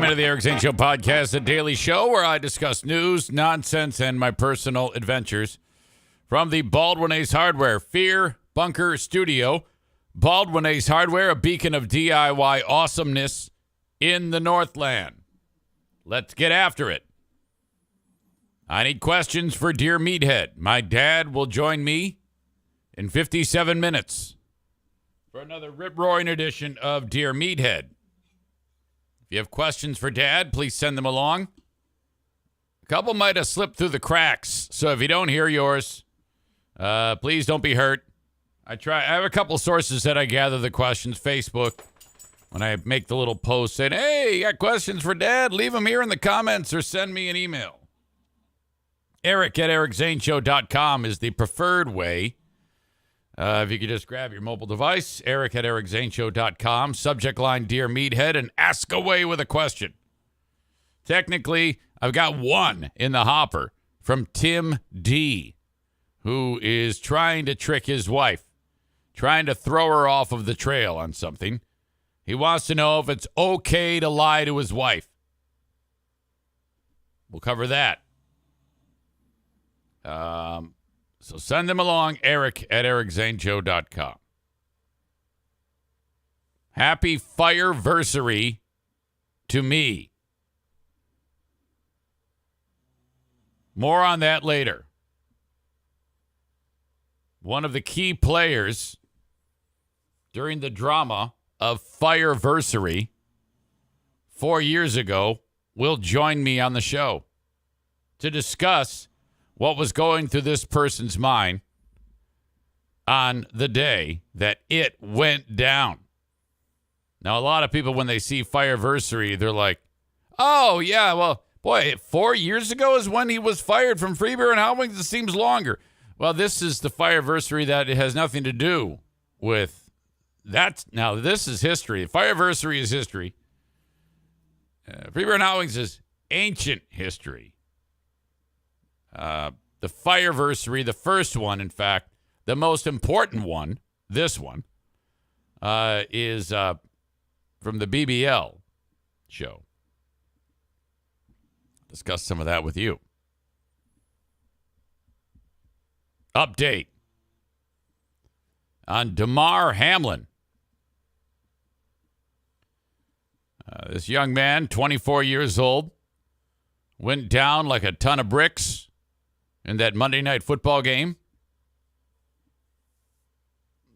into the Eric Zane Show podcast, a daily show where I discuss news, nonsense, and my personal adventures from the Baldwin Ace Hardware Fear Bunker Studio. Baldwin Ace Hardware, a beacon of DIY awesomeness in the Northland. Let's get after it. I need questions for Dear Meathead. My dad will join me in 57 minutes for another rip-roaring edition of Dear Meathead. If you have questions for Dad, please send them along. A couple might have slipped through the cracks, so if you don't hear yours, please don't be hurt. I have a couple sources that I gather the questions. Facebook, when I make the little post saying, hey, you got questions for Dad? Leave them here in the comments or send me an email. Eric@ericzaneshow.com is the preferred way. If you could just grab your mobile device, Eric@ericzaneshow.com, subject line, Dear Meathead, and ask away with a question. Technically, I've got one in the hopper from Tim D., who is trying to trick his wife, trying to throw her off of the trail on something. He wants to know if it's okay to lie to his wife. We'll cover that. So send them along, Eric@ericzaneshow.com. Happy Fireversary to me. More on that later. One of the key players during the drama of Fireversary 4 years ago will join me on the show to discuss what was going through this person's mind on the day that it went down. Now, a lot of people, when they see Fireversary, they're like, oh, yeah, well, boy, 4 years ago is when he was fired from Free Beer and Howlings. It seems longer. Well, this is the Fireversary that it has nothing to do with that. Now, this is history. Fireversary is history. Free Beer and Howlings is ancient history. The Fireversary, the first one, in fact, the most important one, this one, is from the BBL show. Discuss some of that with you. Update on Damar Hamlin. This young man, 24 years old, went down like a ton of bricks in that Monday Night Football game.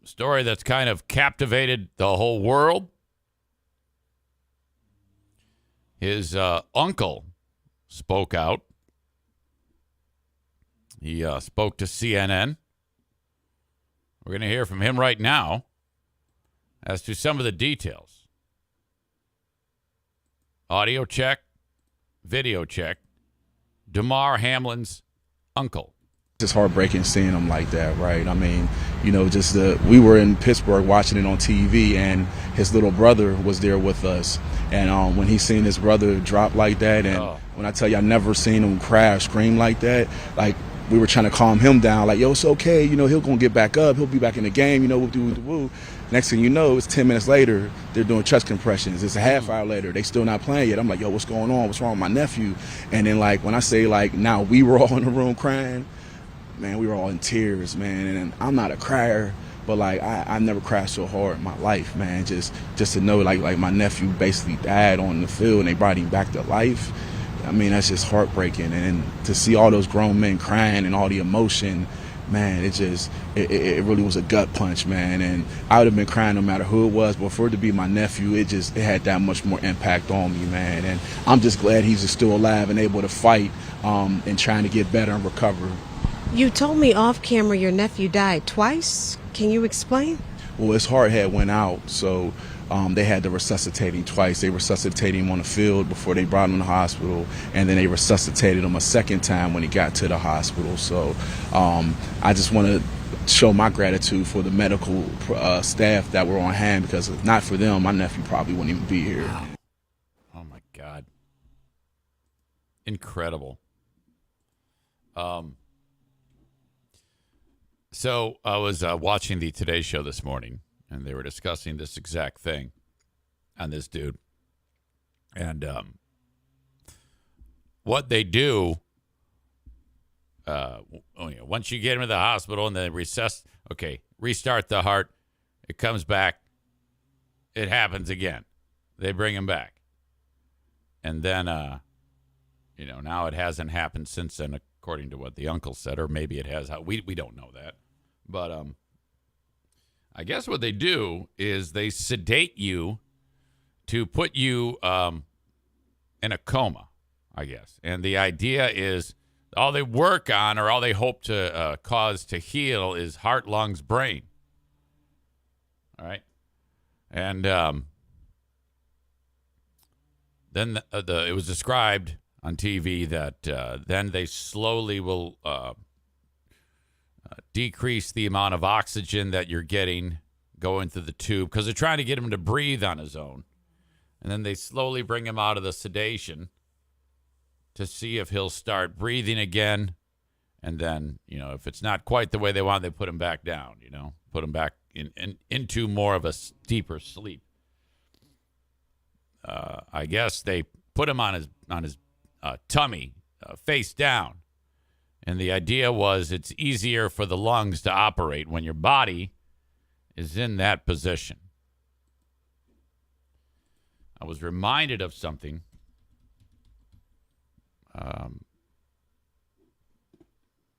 Story that's kind of captivated the whole world. His uncle spoke out. He spoke to CNN. We're going to hear from him right now as to some of the details. Audio check, video check. Damar Hamlin's uncle. It's heartbreaking seeing him like that, right? I mean, you know, we were in Pittsburgh watching it on TV, and his little brother was there with us. And when he seen his brother drop like that, and when I tell you I never seen him cry or scream like that, like we were trying to calm him down, like, yo, it's okay, you know, he'll gonna get back up, he'll be back in the game, you know, woo. Next thing you know, it's 10 minutes later, they're doing chest compressions. It's a half hour later, they still not playing yet. I'm like, yo, what's going on? What's wrong with my nephew? And then, like, when I say, like, now we were all in the room crying, man, we were all in tears, man. And I'm not a crier, but, like, I've never cried so hard in my life, man. Just to know, like my nephew basically died on the field and they brought him back to life. I mean, that's just heartbreaking. And to see all those grown men crying and all the emotion, man, it really was a gut punch, man. And I would have been crying no matter who it was, but for it to be my nephew, it had that much more impact on me, man. And I'm just glad he's still alive and able to fight and trying to get better and recover. You told me off camera your nephew died twice. Can you explain? Well, his heart had went out, so they had to resuscitate him twice. They resuscitated him on the field before they brought him to the hospital, and then they resuscitated him a second time when he got to the hospital. So I just want to show my gratitude for the medical staff that were on hand, because if not for them, my nephew probably wouldn't even be here. Wow. Oh, my God. Incredible. So I was watching the Today Show this morning, and they were discussing this exact thing on this dude. And what they do, once you get him to the hospital and then restart the heart, it comes back, it happens again. They bring him back. And then, now it hasn't happened since then, according to what the uncle said, or maybe it has. We don't know that. But I guess what they do is they sedate you to put you in a coma, I guess. And the idea is all they work on, or all they hope to cause to heal, is heart, lungs, brain. All right? And then it was described on TV that then they slowly will decrease the amount of oxygen that you're getting going through the tube, because they're trying to get him to breathe on his own. And then they slowly bring him out of the sedation to see if he'll start breathing again. And then, if it's not quite the way they want, they put him back down, put him back into more of a deeper sleep. I guess they put him on his tummy, face down. And the idea was it's easier for the lungs to operate when your body is in that position. I was reminded of something.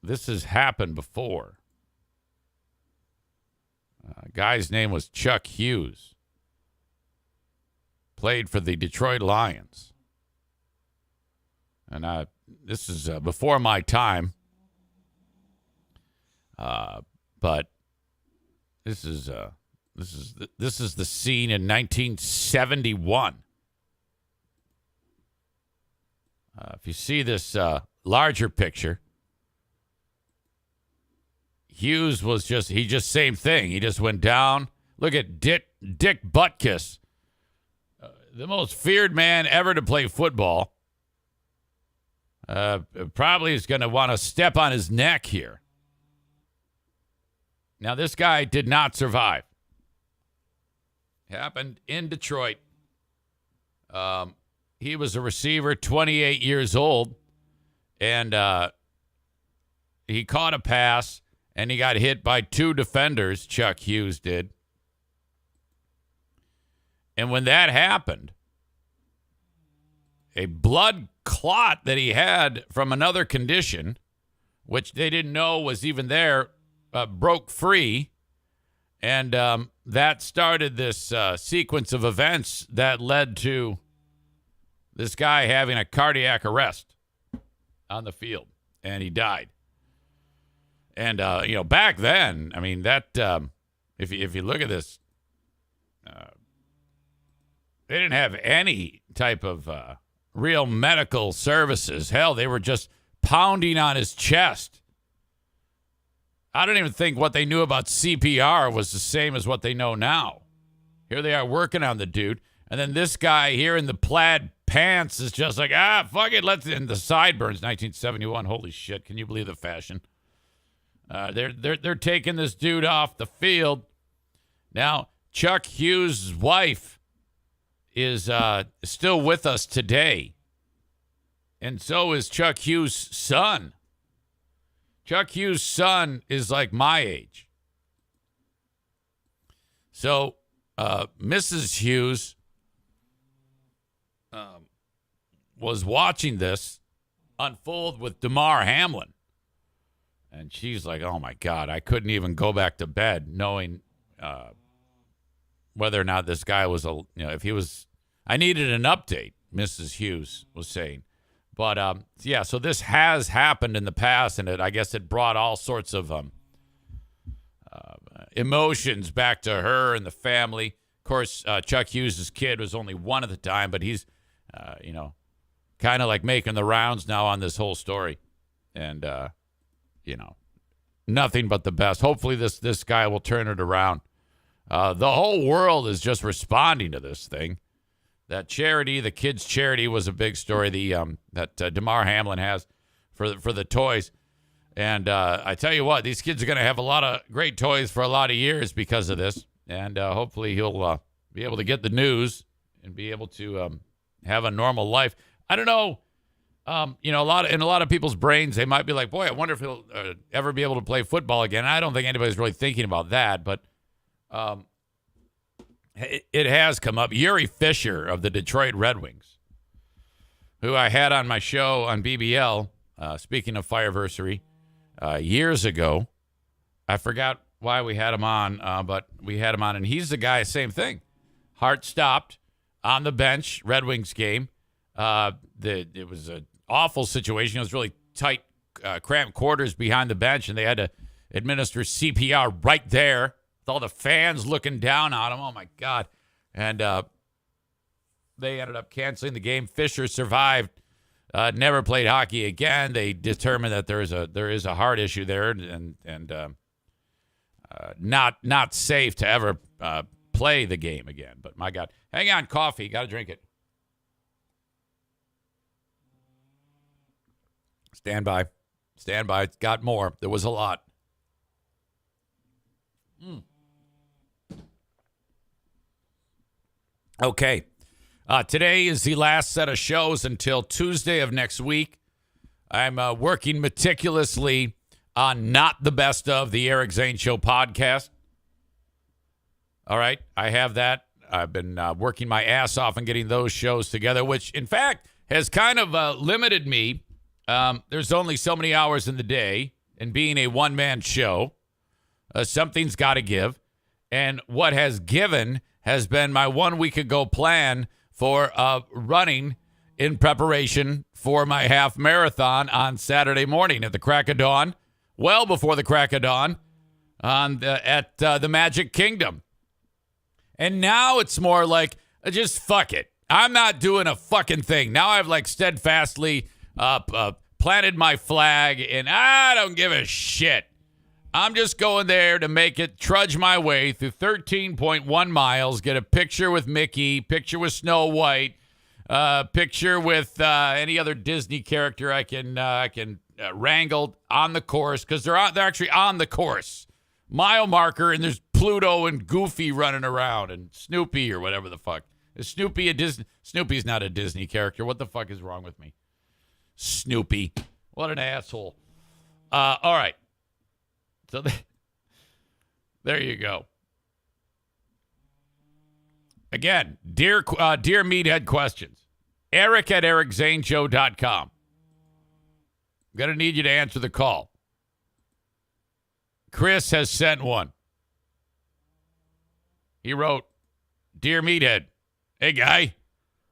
This has happened before. A guy's name was Chuck Hughes. Played for the Detroit Lions. And this is before my time. But this is the scene in 1971. If you see this larger picture, Hughes was just same thing. He just went down. Look at Dick Butkus, the most feared man ever to play football. Probably is going to want to step on his neck here. Now, this guy did not survive. Happened in Detroit. He was a receiver, 28 years old, and he caught a pass, and he got hit by two defenders, Chuck Hughes did. And when that happened, a blood clot that he had from another condition, which they didn't know was even there, broke free. And that started this sequence of events that led to this guy having a cardiac arrest on the field, and he died. And, back then, I mean, that if you look at this, they didn't have any type of real medical services. Hell, they were just pounding on his chest. I don't even think what they knew about CPR was the same as what they know now. Here they are working on the dude. And then this guy here in the plaid pants is just like, fuck it. And the sideburns, 1971. Holy shit. Can you believe the fashion? They're taking this dude off the field. Now, Chuck Hughes' wife is still with us today. And so is Chuck Hughes' son. Chuck Hughes' son is like my age. So, Mrs. Hughes was watching this unfold with Damar Hamlin. And she's like, oh, my God, I couldn't even go back to bed knowing whether or not this guy was, if he was, I needed an update, Mrs. Hughes was saying. But, so this has happened in the past, and I guess it brought all sorts of emotions back to her and the family. Of course, Chuck Hughes' kid was only one at the time, but he's, kind of like making the rounds now on this whole story. And, nothing but the best. Hopefully this guy will turn it around. The whole world is just responding to this thing. That charity, the kids' charity, was a big story. That Damar Hamlin has for the toys, and I tell you what, these kids are going to have a lot of great toys for a lot of years because of this. And hopefully he'll be able to get the news and be able to have a normal life. I don't know A lot of people's brains, they might be like, boy, I wonder if he'll ever be able to play football again. I don't think anybody's really thinking about that, but it has come up. Yuri Fisher of the Detroit Red Wings, who I had on my show on BBL, speaking of Fireversary, years ago. I forgot why we had him on, but we had him on, and he's the guy, same thing. Heart stopped on the bench, Red Wings game. It was an awful situation. It was really tight, cramped quarters behind the bench, and they had to administer CPR right there with all the fans looking down on him. Oh, my God. And they ended up canceling the game. Fisher survived, never played hockey again. They determined that there is a heart issue there and not safe to ever play the game again. But, my God. Hang on, coffee. Got to drink it. Stand by. It's got more. There was a lot. Okay. Today is the last set of shows until Tuesday of next week. I'm working meticulously on Not the Best of the Eric Zane Show podcast. All right. I have that. I've been working my ass off on getting those shows together, which, in fact, has kind of limited me. There's only so many hours in the day, and being a one-man show, something's got to give. And what has given has been my 1 week ago plan for running in preparation for my half marathon on Saturday morning at the crack of dawn, well before the crack of dawn, at the Magic Kingdom. And now it's more like, just fuck it. I'm not doing a fucking thing. Now I've steadfastly planted my flag, and I don't give a shit. I'm just going there to make it, trudge my way through 13.1 miles, get a picture with Mickey, picture with Snow White, picture with any other Disney character I can wrangle on the course, because they're actually on the course. Mile marker, and there's Pluto and Goofy running around, and Snoopy or whatever the fuck. Is Snoopy a Disney? Snoopy's not a Disney character. What the fuck is wrong with me? Snoopy. What an asshole. All right. So there you go. Again, dear Meathead questions. Eric at ericzaneshow.com. I'm going to need you to answer the call. Chris has sent one. He wrote, Dear Meathead, hey guy,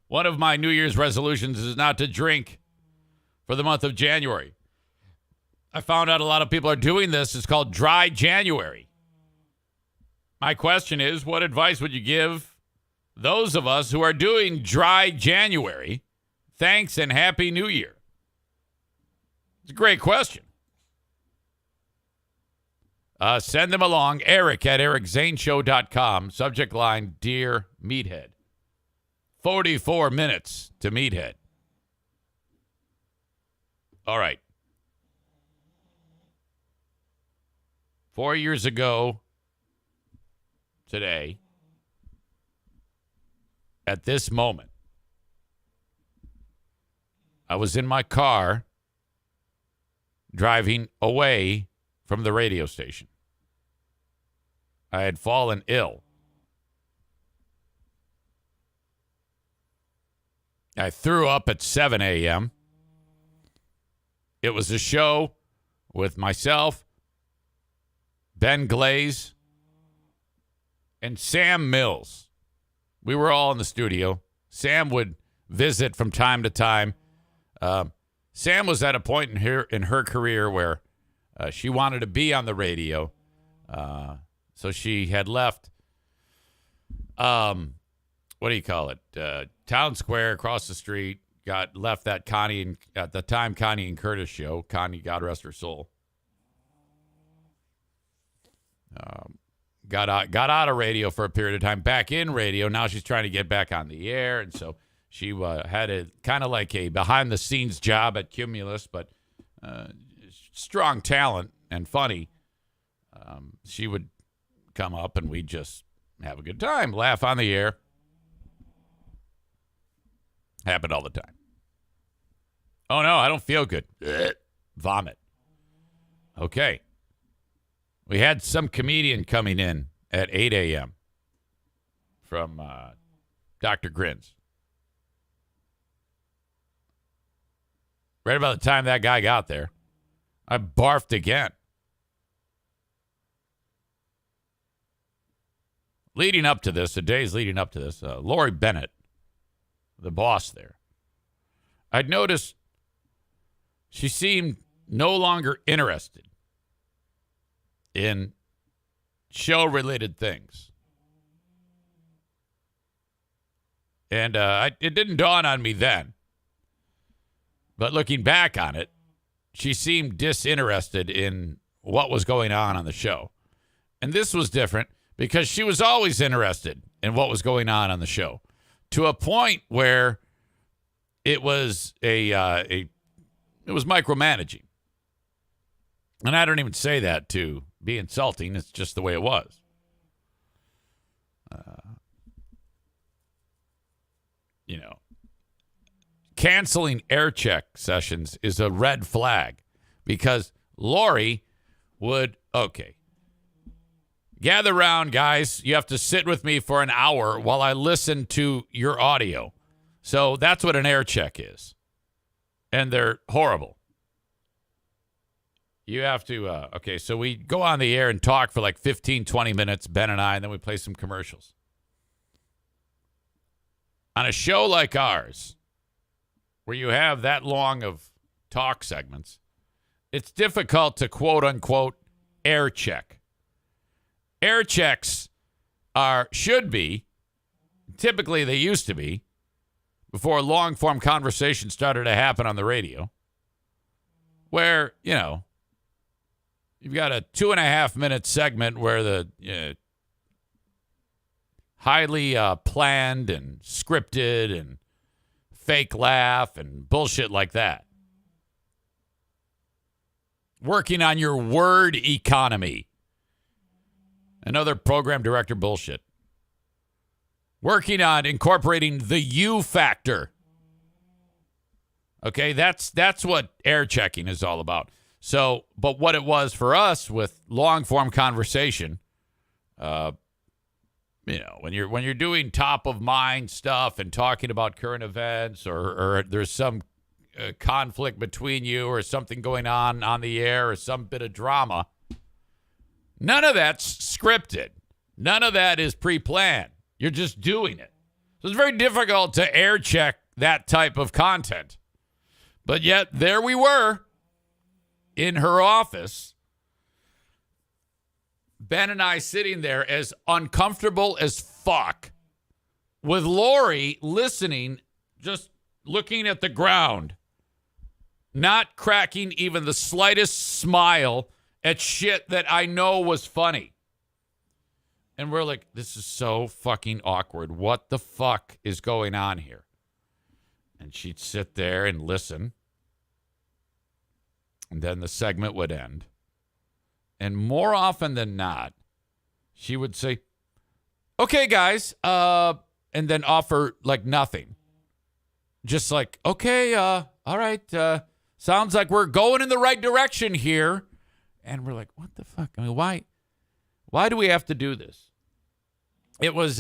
one of my New Year's resolutions is not to drink for the month of January. I found out a lot of people are doing this. It's called Dry January. My question is, what advice would you give those of us who are doing Dry January? Thanks and Happy New Year. It's a great question. Send them along. Eric at ericzaneshow.com. Subject line, Dear Meathead. 44 minutes to Meathead. All right. 4 years ago today, at this moment, I was in my car driving away from the radio station. I had fallen ill. I threw up at 7 a.m. It was a show with myself, Ben Glaze, and Sam Mills. We were all in the studio. Sam would visit from time to time. Sam was at a point in her career where she wanted to be on the radio. So she had left, what do you call it? Town Square across the street, left that Connie and Curtis show. Connie, God rest her soul. Got out of radio for a period of time, back in radio. Now she's trying to get back on the air. And so she had a kind of like a behind the scenes job at Cumulus, but strong talent and funny. She would come up and we'd just have a good time, laugh on the air. Happened all the time. Oh, no, I don't feel good. Vomit. Okay. We had some comedian coming in at 8 a.m. from Dr. Grins. Right about the time that guy got there, I barfed again. Leading up to this, the days leading up to this, Lori Bennett, the boss there, I'd noticed she seemed no longer interested in show-related things. And it didn't dawn on me then. But looking back on it, she seemed disinterested in what was going on the show. And this was different because she was always interested in what was going on the show, to a point where it was it was micromanaging. And I don't even say that to be insulting. It's just the way it was. Canceling air check sessions is a red flag because Lori would, okay, gather around, guys. You have to sit with me for an hour while I listen to your audio. So that's what an air check is. And they're horrible. You have to, okay, so we go on the air and talk for like 15, 20 minutes, Ben and I, and then we play some commercials. On a show like ours, where you have that long of talk segments, it's difficult to quote unquote air check. Air checks should be, typically they used to be, before long form conversation started to happen on the radio, where, you've got a 2.5 minute segment where the highly planned and scripted and fake laugh and bullshit like that. Working on your word economy. Another program director bullshit. Working on incorporating the you factor. Okay, that's what air checking is all about. So, but what it was for us with long form conversation, when you're doing top of mind stuff and talking about current events, or there's some conflict between you or something going on the air or some bit of drama, none of that's scripted. None of that is pre-planned. You're just doing it. So it's very difficult to air check that type of content. But yet there we were in her office, Ben and I sitting there as uncomfortable as fuck, with Lori listening, just looking at the ground, not cracking even the slightest smile at shit that I know was funny. And we're like, this is so fucking awkward. What the fuck is going on here? And she'd sit there and listen. And then the segment would end. And more often than not, she would say, okay, guys, and then offer like nothing. Just like, okay, all right, sounds like we're going in the right direction here. And we're like, what the fuck? I mean, why do we have to do this? It was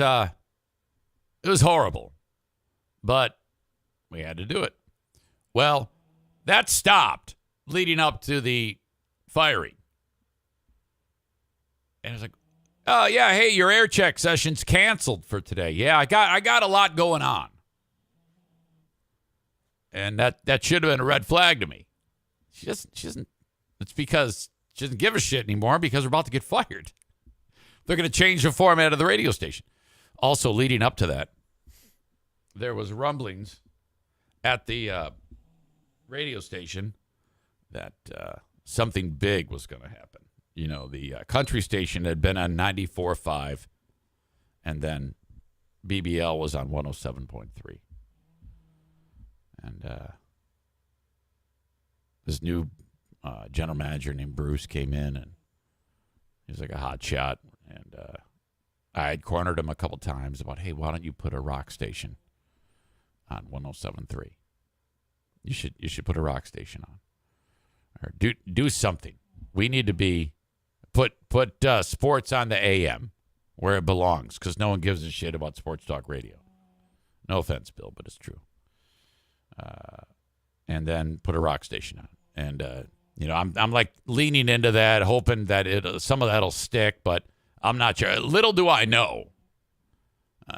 horrible, but we had to do it. Well, that stopped leading up to the firing. And it's like, oh, yeah, hey, your air check session's canceled for today. Yeah, I got a lot going on. And that should have been a red flag to me. She doesn't, it's because she doesn't give a shit anymore because we're about to get fired. They're going to change the format of the radio station. Also, leading up to that, there was rumblings at the radio station that something big was going to happen. You know, the country station had been on 94.5, and then BBL was on 107.3. And this new general manager named Bruce came in, and he was like a hot shot. And I had cornered him a couple times about, hey, why don't you put a rock station on 107.3? You should put a rock station on, or do something. We need to be put sports on the AM where it belongs, because no one gives a shit about sports talk radio. No offense, Bill, but it's true. And then put a rock station on, and I'm like leaning into that, hoping that some of that'll stick, but I'm not sure. Little do I know,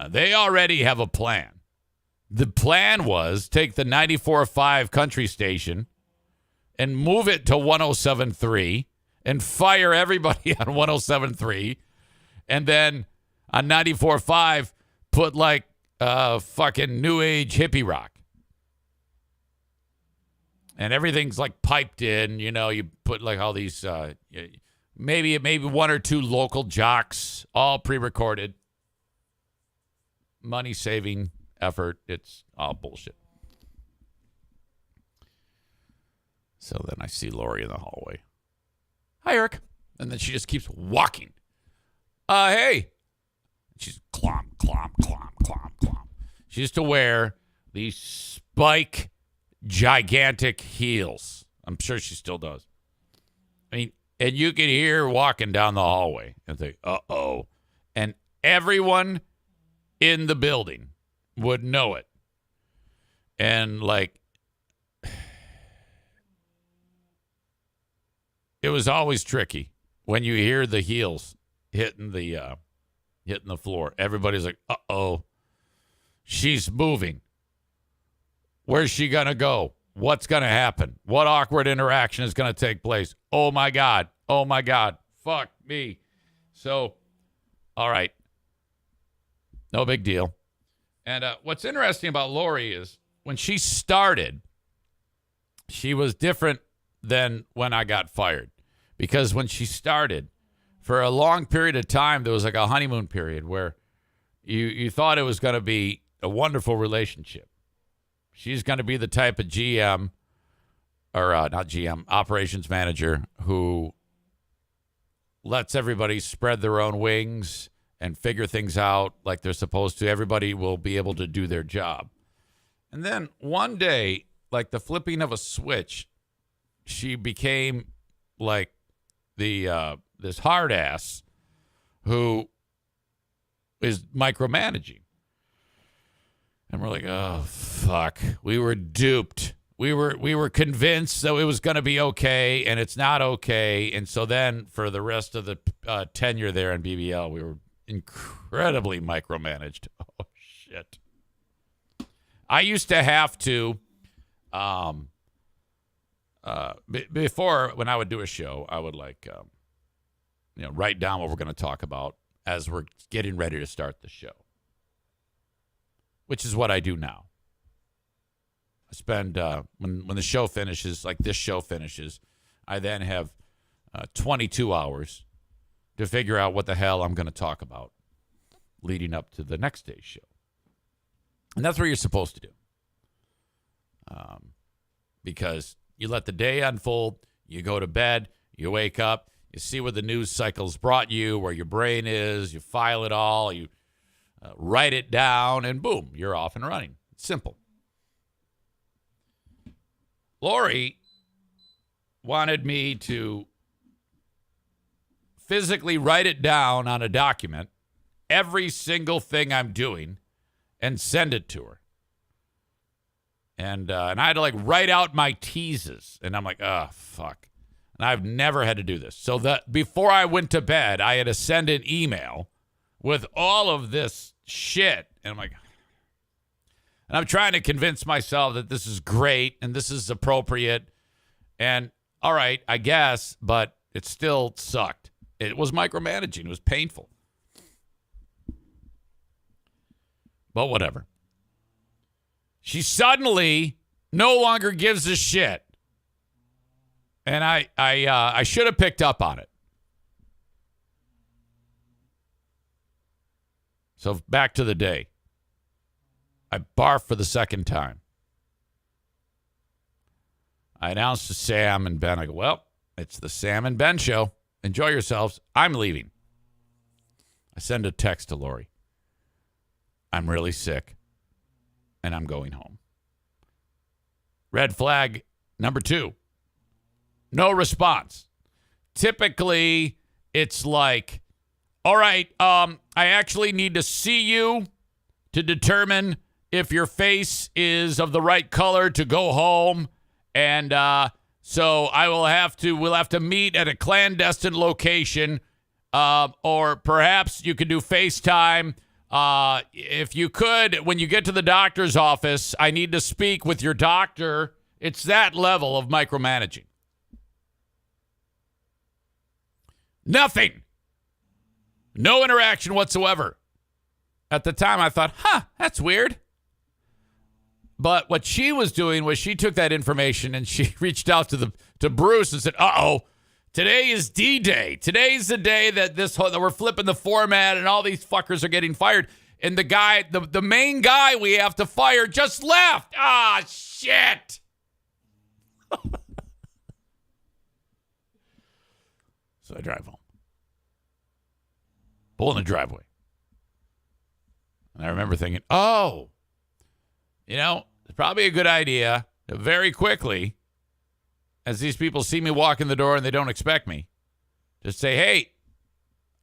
they already have a plan. The plan was take the 94.5 country station and move it to 107.3 and fire everybody on 107.3, and then on 94.5 put like fucking new age hippie rock. And everything's like piped in, you put like all these, maybe one or two local jocks, all pre-recorded. Money-saving effort. It's all bullshit. So then I see Lori in the hallway. Hi, Eric. And then she just keeps walking. Hey. She's clomp, clomp, clomp, clomp, clomp. She used to wear these spike gigantic heels. I'm sure she still does. I mean, and you could hear her walking down the hallway and think, uh-oh. And everyone in the building would know it. And like, it was always tricky when you hear the heels hitting the floor. Everybody's like, uh-oh, she's moving. Where's she going to go? What's going to happen? What awkward interaction is going to take place? Oh, my God. Oh, my God. Fuck me. So, all right. No big deal. And what's interesting about Lori is when she started, she was different than when I got fired. Because when she started, for a long period of time, there was like a honeymoon period where you thought it was going to be a wonderful relationship. She's going to be the type of GM, or not GM, operations manager, who lets everybody spread their own wings and figure things out like they're supposed to. Everybody will be able to do their job. And then one day, like the flipping of a switch, she became like this hard ass who is micromanaging. And we're like, oh, fuck. We were duped. We were convinced that it was going to be okay, and it's not okay. And so then for the rest of the tenure there in BBL, we were incredibly micromanaged. Oh, shit. I used to have to, before, when I would do a show, I would write down what we're going to talk about as we're getting ready to start the show, which is what I do now. I spend, when the show finishes, like this show finishes, I then have 22 hours to figure out what the hell I'm going to talk about leading up to the next day's show. And that's what you're supposed to do. Because you let the day unfold, you go to bed, you wake up, you see where the news cycle's brought you, where your brain is, you file it all, you write it down, and boom, you're off and running. It's simple. Lori wanted me to physically write it down on a document, every single thing I'm doing, and send it to her. And I had to like write out my teases, and I'm like, oh, fuck. And I've never had to do this. So that before I went to bed, I had to send an email with all of this shit. And I'm like, and I'm trying to convince myself that this is great and this is appropriate. And all right, I guess, but it still sucked. It was micromanaging. It was painful. But whatever. She suddenly no longer gives a shit. And I should have picked up on it. So back to the day. I barfed for the second time. I announced to Sam and Ben, I go, well, it's the Sam and Ben show. Enjoy yourselves. I'm leaving. I send a text to Lori. I'm really sick, and I'm going home. Red flag number 2. No response. Typically, it's like, all right, I actually need to see you to determine if your face is of the right color to go home. And so we'll have to meet at a clandestine location, or perhaps you could do FaceTime. If you could, when you get to the doctor's office, I need to speak with your doctor. It's that level of micromanaging. Nothing. No interaction whatsoever. At the time, I thought, that's weird. But what she was doing was she took that information and she reached out to Bruce and said, today is D-Day. Today's the day that we're flipping the format and all these fuckers are getting fired. And the main guy we have to fire just left. Shit. So I drive home. Pull in the driveway. And I remember thinking, it's probably a good idea to very quickly, as these people see me walk in the door and they don't expect me, just say, hey,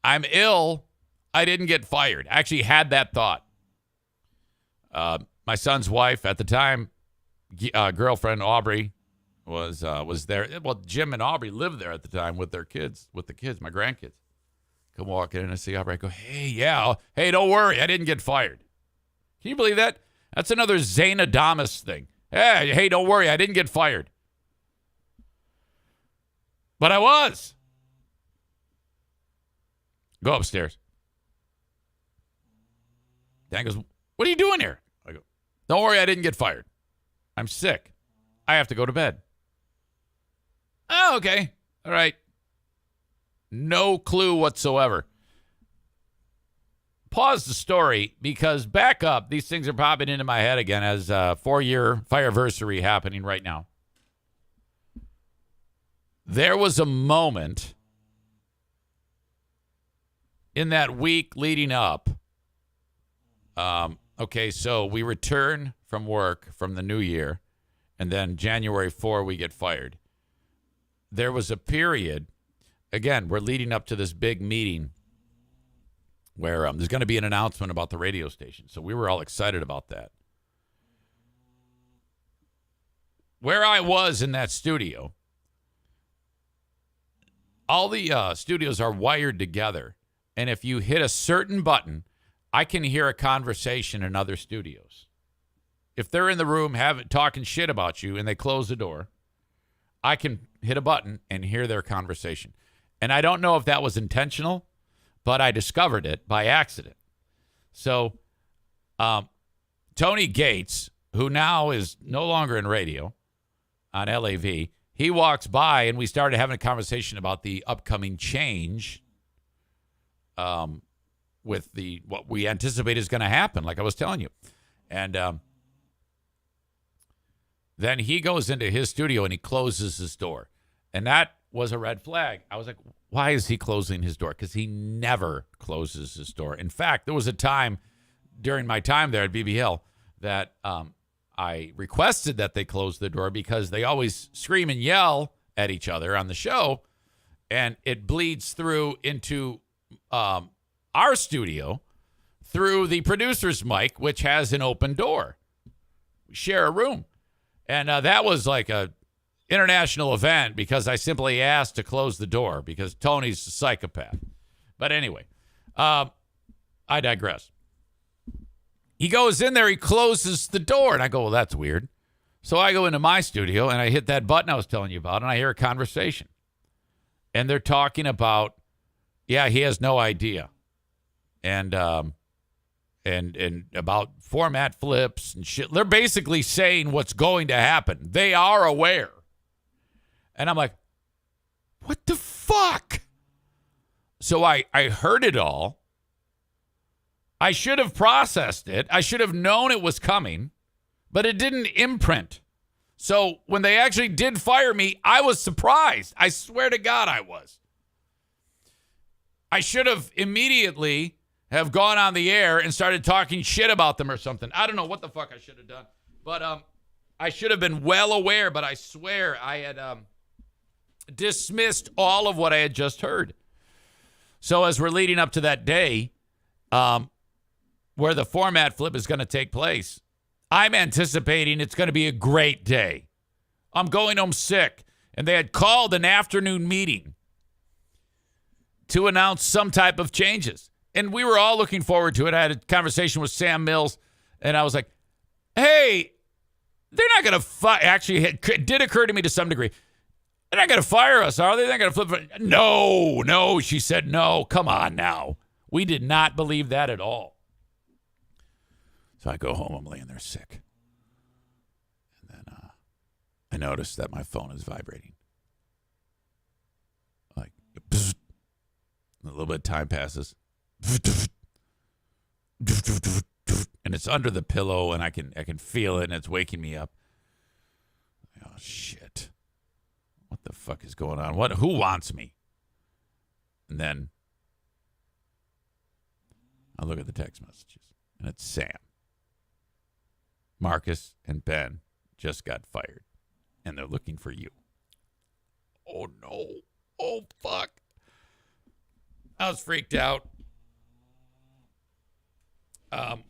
I'm ill. I didn't get fired. I actually had that thought. My son's wife at the time, girlfriend Aubrey, was there. Well, Jim and Aubrey lived there at the time with the kids, my grandkids. Come walk in and I see Aubrey. I go, hey, don't worry. I didn't get fired. Can you believe that? That's another Zane Adamus thing. Hey, don't worry. I didn't get fired. But I was. Go upstairs. Dan goes, what are you doing here? I go, don't worry. I didn't get fired. I'm sick. I have to go to bed. Oh, okay. All right. No clue whatsoever. Pause the story because back up. These things are popping into my head again as 4-year Fireversary happening right now. There was a moment in that week leading up. So we return from work from the new year, and then January 4, we get fired. There was a period. Again, we're leading up to this big meeting where there's going to be an announcement about the radio station. So we were all excited about that. Where I was in that studio, all the studios are wired together. And if you hit a certain button, I can hear a conversation in other studios. If they're in the room talking shit about you and they close the door, I can hit a button and hear their conversation. And I don't know if that was intentional, but I discovered it by accident. So Tony Gates, who now is no longer in radio on LAV, he walks by and we started having a conversation about the upcoming change with what we anticipate is going to happen, like I was telling you. And then he goes into his studio and he closes his door. And that was a red flag. I was like, why is he closing his door? Because he never closes his door. In fact, there was a time during my time there at BBL that I requested that they close the door because they always scream and yell at each other on the show, and it bleeds through into our studio through the producer's mic, which has an open door. We share a room. And that was like a international event because I simply asked to close the door because Tony's a psychopath. But anyway, I digress. He goes in there, he closes the door, and I go, well, that's weird. So I go into my studio, and I hit that button I was telling you about, and I hear a conversation. And they're talking about, he has no idea. And about format flips and shit. They're basically saying what's going to happen. They are aware. And I'm like, what the fuck? So I heard it all. I should have processed it. I should have known it was coming, but it didn't imprint. So when they actually did fire me, I was surprised. I swear to God I was. I should have immediately have gone on the air and started talking shit about them or something. I don't know what the fuck I should have done. But I should have been well aware, but I swear I had dismissed all of what I had just heard. So as we're leading up to that day where the format flip is going to take place, I'm anticipating it's going to be a great day. I'm going home sick. And they had called an afternoon meeting to announce some type of changes. And we were all looking forward to it. I had a conversation with Sam Mills, and I was like, hey, they're not going to fire. Actually, it did occur to me to some degree. They're not going to fire us, are they? They're not going to flip it. No, she said, no, come on now. We did not believe that at all. So I go home, I'm laying there sick. And then I noticed that my phone is vibrating. Like, bzz. A little bit of time passes. And it's under the pillow, and I can feel it, and it's waking me up. Oh, shit. What the fuck is going on? Who wants me? And then I look at the text messages, and it's Sam. Marcus and Ben just got fired, and they're looking for you. Oh, no. Oh, fuck. I was freaked out.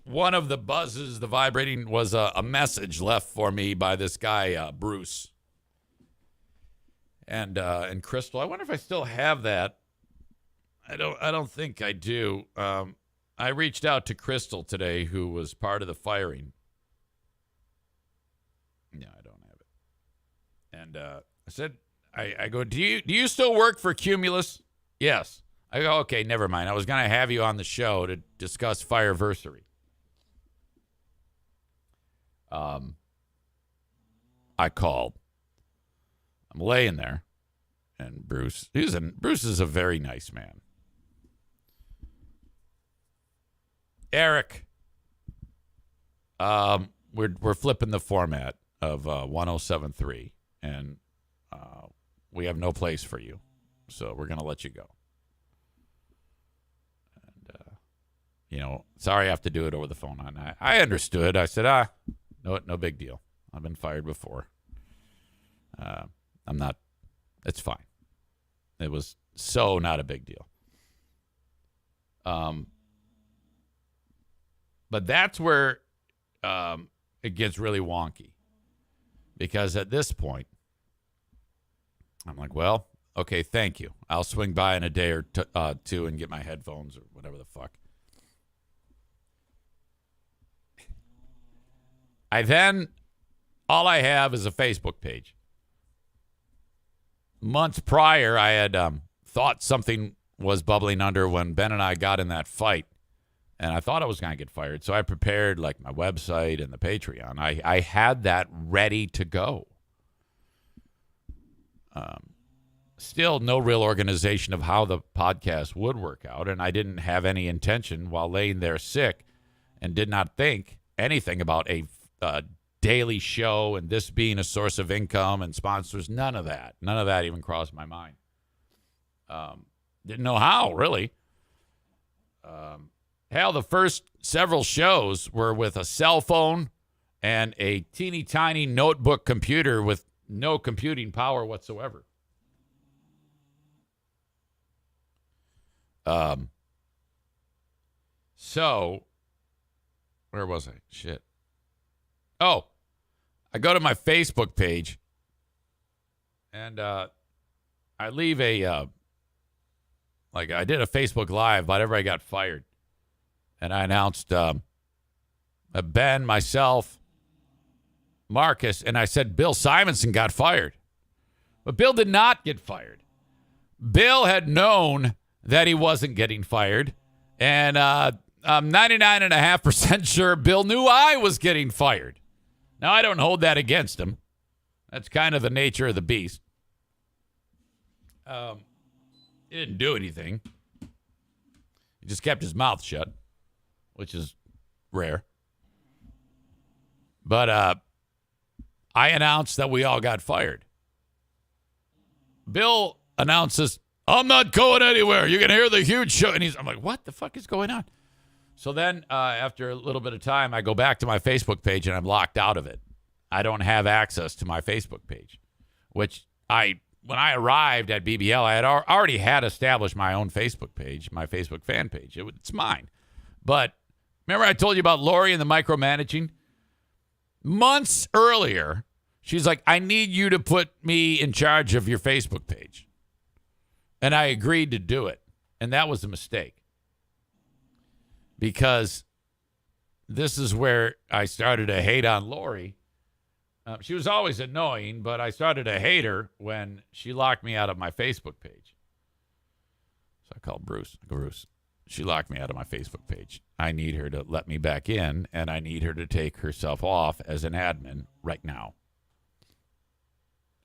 One of the buzzes, the vibrating, was a message left for me by this guy, Bruce. And Crystal. I wonder if I still have that. I don't think I do. I reached out to Crystal today, who was part of the firing. No, I don't have it. And I said, I go, do you still work for Cumulus? Yes. I go, okay, never mind. I was going to have you on the show to discuss Fireversary. I called. I'm laying there, and Bruce is a very nice man. Eric, we're flipping the format of 107.3, and we have no place for you, so we're going to let you go. Sorry I have to do it over the phone. I understood. I said, no big deal. I've been fired before. I'm not, it's fine. It was so not a big deal. But that's where it gets really wonky. Because at this point, I'm like, well, okay, thank you. I'll swing by in a day or two and get my headphones or whatever the fuck. All I have is a Facebook page. Months prior, I had thought something was bubbling under when Ben and I got in that fight, and I thought I was going to get fired. So I prepared like my website and the Patreon. I had that ready to go. Still no real organization of how the podcast would work out, and I didn't have any intention while laying there sick and did not think anything about a daily show and this being a source of income and sponsors. None of that even crossed my mind. Didn't know how, really. Hell, the first several shows were with a cell phone and a teeny tiny notebook computer with no computing power whatsoever. So where was I? Shit. Oh, I go to my Facebook page, and I leave I did a Facebook Live whenever I got fired, and I announced Ben, myself, Marcus, and I said Bill Simonson got fired. But Bill did not get fired. Bill had known that he wasn't getting fired, and I'm 99.5% sure Bill knew I was getting fired. Now, I don't hold that against him. That's kind of the nature of the beast. He didn't do anything. He just kept his mouth shut, which is rare. But I announced that we all got fired. Bill announces, I'm not going anywhere. You're going to hear the huge show. And I'm like, what the fuck is going on? So then after a little bit of time, I go back to my Facebook page and I'm locked out of it. I don't have access to my Facebook page, which when I arrived at BBL, I had already had established my own Facebook page, my Facebook fan page. It's mine. But remember I told you about Lori and the micromanaging? Months earlier, she's like, I need you to put me in charge of your Facebook page. And I agreed to do it. And that was a mistake. Because this is where I started to hate on Lori. She was always annoying, but I started to hate her when she locked me out of my Facebook page. So I called Bruce. Bruce, she locked me out of my Facebook page. I need her to let me back in, and I need her to take herself off as an admin right now.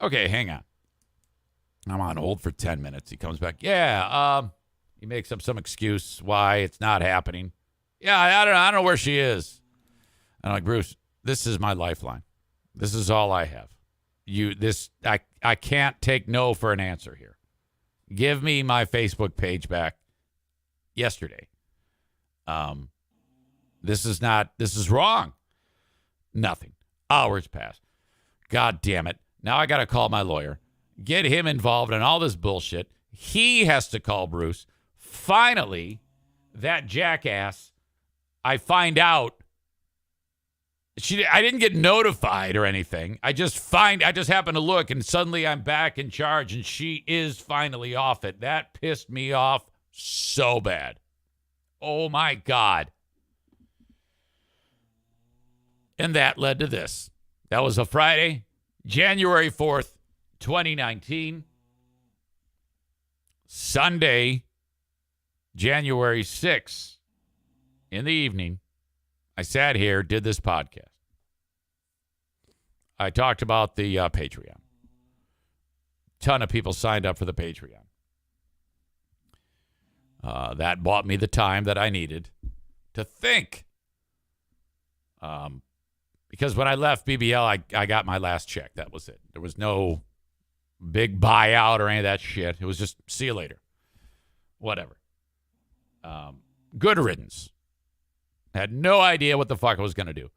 Okay, hang on. I'm on hold for 10 minutes. He comes back. Yeah, he makes up some excuse why it's not happening. Yeah, I don't know where she is. I'm like, Bruce, this is my lifeline. This is all I have. I can't take no for an answer here. Give me my Facebook page back yesterday. This is wrong. Nothing. Hours pass. God damn it. Now I got to call my lawyer, get him involved in all this bullshit. He has to call Bruce. Finally, that jackass, I find out I didn't get notified or anything. I just happened to look, and suddenly I'm back in charge, and she is finally off it. That pissed me off so bad. Oh, my God. And that led to this. That was a Friday, January 4th, 2019. Sunday, January 6th, in the evening, I sat here, did this podcast. I talked about the Patreon. Ton of people signed up for the Patreon. That bought me the time that I needed to think. Because when I left BBL, I got my last check. That was it. There was no big buyout or any of that shit. It was just, see you later. Whatever. Good riddance. Had no idea what the fuck I was going to do.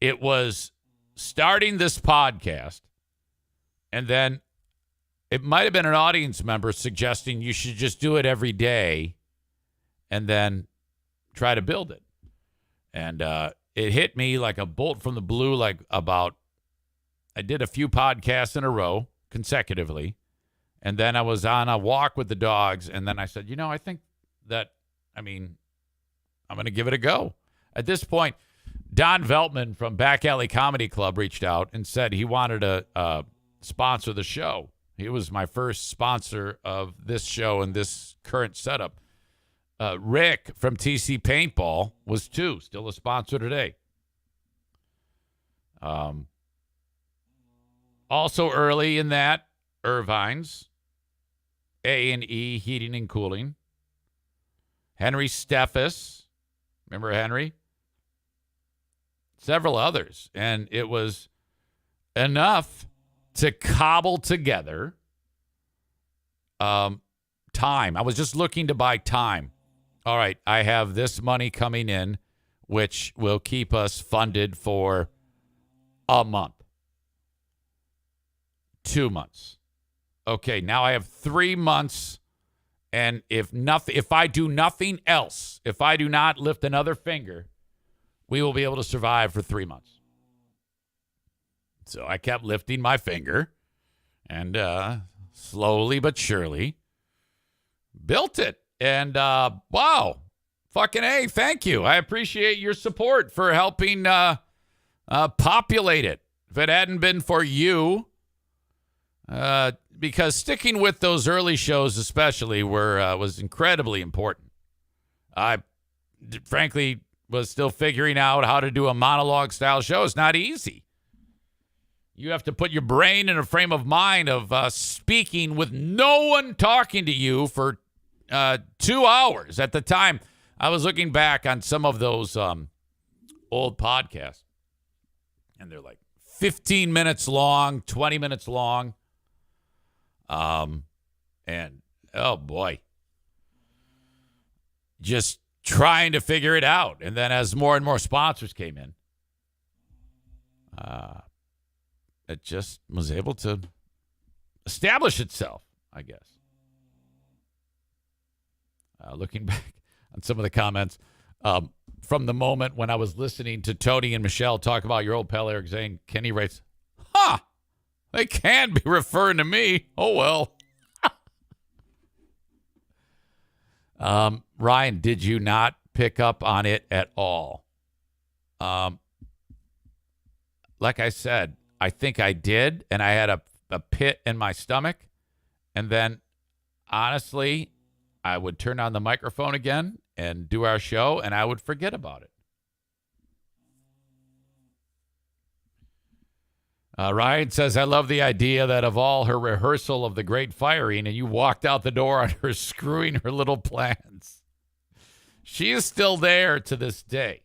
It was starting this podcast, and then it might have been an audience member suggesting you should just do it every day and then try to build it. And it hit me like a bolt from the blue, I did a few podcasts in a row consecutively, and then I was on a walk with the dogs, and then I said, I think that, I'm going to give it a go. At this point, Don Veltman from Back Alley Comedy Club reached out and said he wanted to sponsor the show. He was my first sponsor of this show and this current setup. Rick from TC Paintball was too, still a sponsor today. Also early in that, Irvine's, A&E Heating and Cooling, Henry Steffes. Remember Henry? Several others. And it was enough to cobble together time. I was just looking to buy time. All right, I have this money coming in, which will keep us funded for a month. 2 months. Okay, now I have 3 months. And if I do nothing else, if I do not lift another finger, we will be able to survive for 3 months. So I kept lifting my finger and slowly but surely built it. And wow, fucking A, thank you. I appreciate your support for helping populate it. If it hadn't been for you, because sticking with those early shows especially was incredibly important. I frankly was still figuring out how to do a monologue style show. It's not easy. You have to put your brain in a frame of mind of speaking with no one talking to you for 2 hours. At the time, I was looking back on some of those old podcasts, and they're like 15 minutes long, 20 minutes long. And oh boy, just trying to figure it out. And then as more and more sponsors came in, it just was able to establish itself, I guess. Looking back on some of the comments from the moment when I was listening to Tony and Michelle talk about your old pal Eric Zane, Kenny writes, they can be referring to me. Oh, well. Ryan, did you not pick up on it at all? Like I said, I think I did, and I had a pit in my stomach. And then, honestly, I would turn on the microphone again and do our show, and I would forget about it. Ryan says, I love the idea that of all her rehearsal of the great firing, and you walked out the door on her screwing her little plans. She is still there to this day.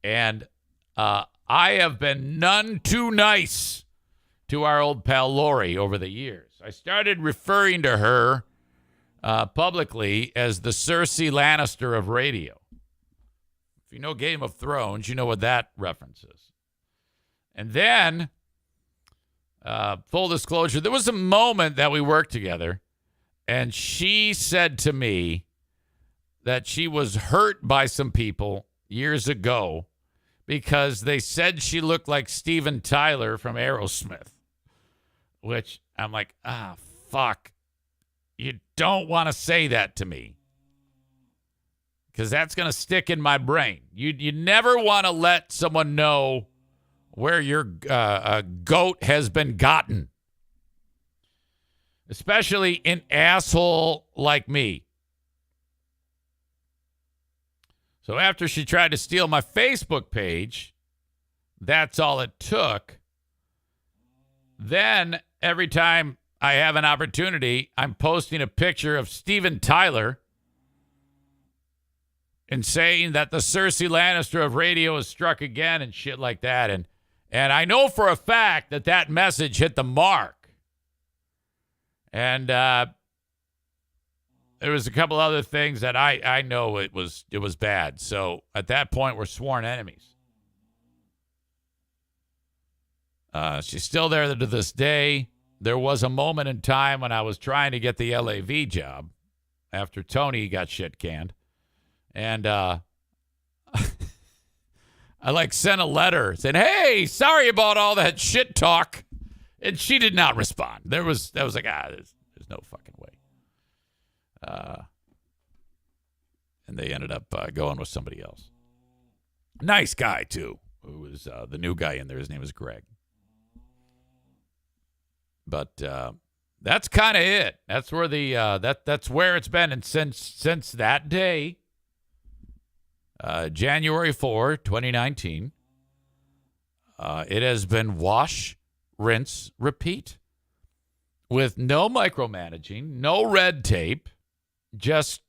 And I have been none too nice to our old pal Lori over the years. I started referring to her publicly as the Cersei Lannister of radio. If you know Game of Thrones, you know what that reference is. And then, full disclosure, there was a moment that we worked together, and she said to me that she was hurt by some people years ago because they said she looked like Steven Tyler from Aerosmith, which I'm like, fuck. You don't want to say that to me because that's going to stick in my brain. You never want to let someone know where your goat has been gotten, especially an asshole like me. So after she tried to steal my Facebook page, that's all it took. Then every time I have an opportunity, I'm posting a picture of Steven Tyler and saying that the Cersei Lannister of radio has struck again and shit like that. And I know for a fact that message hit the mark. And there was a couple other things that I know it was bad. So at that point, we're sworn enemies. She's still there to this day. There was a moment in time when I was trying to get the LAV job after Tony got shit canned. And I sent a letter saying, hey, sorry about all that shit talk. And she did not respond. That was like, there's no fucking way. And they ended up going with somebody else. Nice guy, too, who was the new guy in there. His name was Greg. But that's kind of it. That's where that's where it's been. And since that day, January 4, 2019, it has been wash, rinse, repeat. With no micromanaging, no red tape, just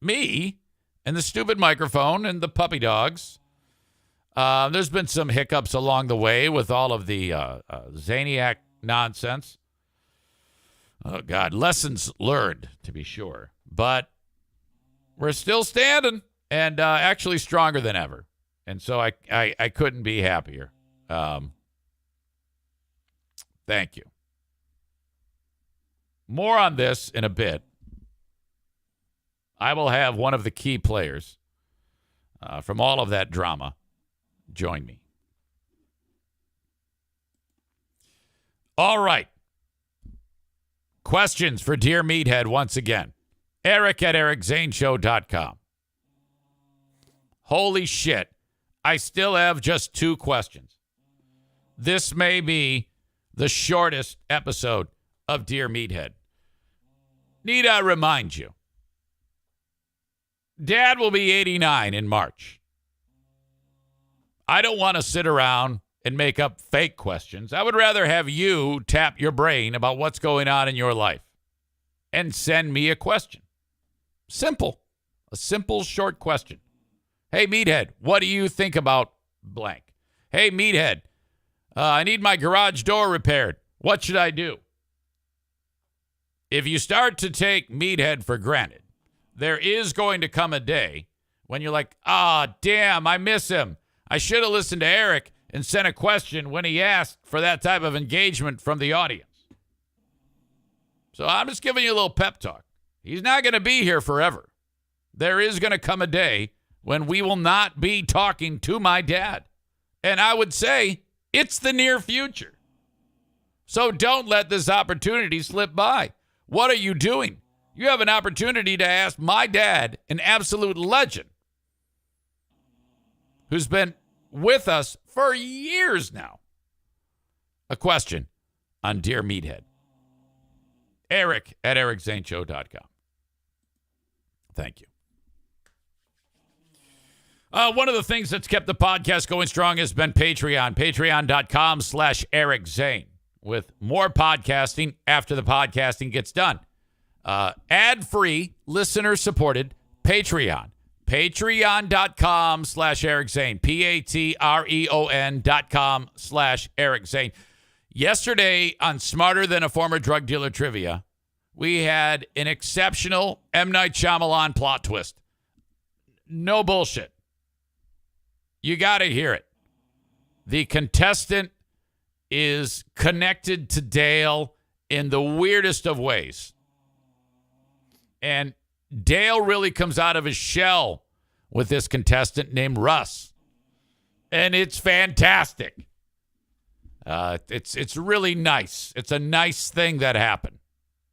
me and the stupid microphone and the puppy dogs. There's been some hiccups along the way with all of the Zaniac nonsense. Oh, God. Lessons learned, to be sure. But we're still standing and actually stronger than ever. And so I couldn't be happier. Thank you. More on this in a bit. I will have one of the key players from all of that drama join me. All right. Questions for Dear Meathead once again. Eric at ericzaneshow.com. Holy shit. I still have just 2 questions. This may be the shortest episode of Dear Meathead. Need I remind you? Dad will be 89 in March. I don't want to sit around and make up fake questions. I would rather have you tap your brain about what's going on in your life and send me a question. Simple. A simple, short question. Hey, Meathead, what do you think about blank? Hey, Meathead, I need my garage door repaired. What should I do? If you start to take Meathead for granted, there is going to come a day when you're like, damn, I miss him. I should have listened to Eric and sent a question when he asked for that type of engagement from the audience. So I'm just giving you a little pep talk. He's not going to be here forever. There is going to come a day when we will not be talking to my dad. And I would say it's the near future. So don't let this opportunity slip by. What are you doing? You have an opportunity to ask my dad, an absolute legend, who's been with us for years now, a question on Dear Meathead. Eric at ericzaneshow.com. Thank you. One of the things that's kept the podcast going strong has been Patreon. Patreon.com/Eric Zane. With more podcasting after the podcasting gets done. Ad-free, listener-supported Patreon. Patreon.com/Eric Zane. Patreon.com/Eric Zane. Yesterday on Smarter Than a Former Drug Dealer Trivia, we had an exceptional M. Night Shyamalan plot twist. No bullshit. You got to hear it. The contestant is connected to Dale in the weirdest of ways. And Dale really comes out of his shell with this contestant named Russ. And it's fantastic. It's really nice. It's a nice thing that happened.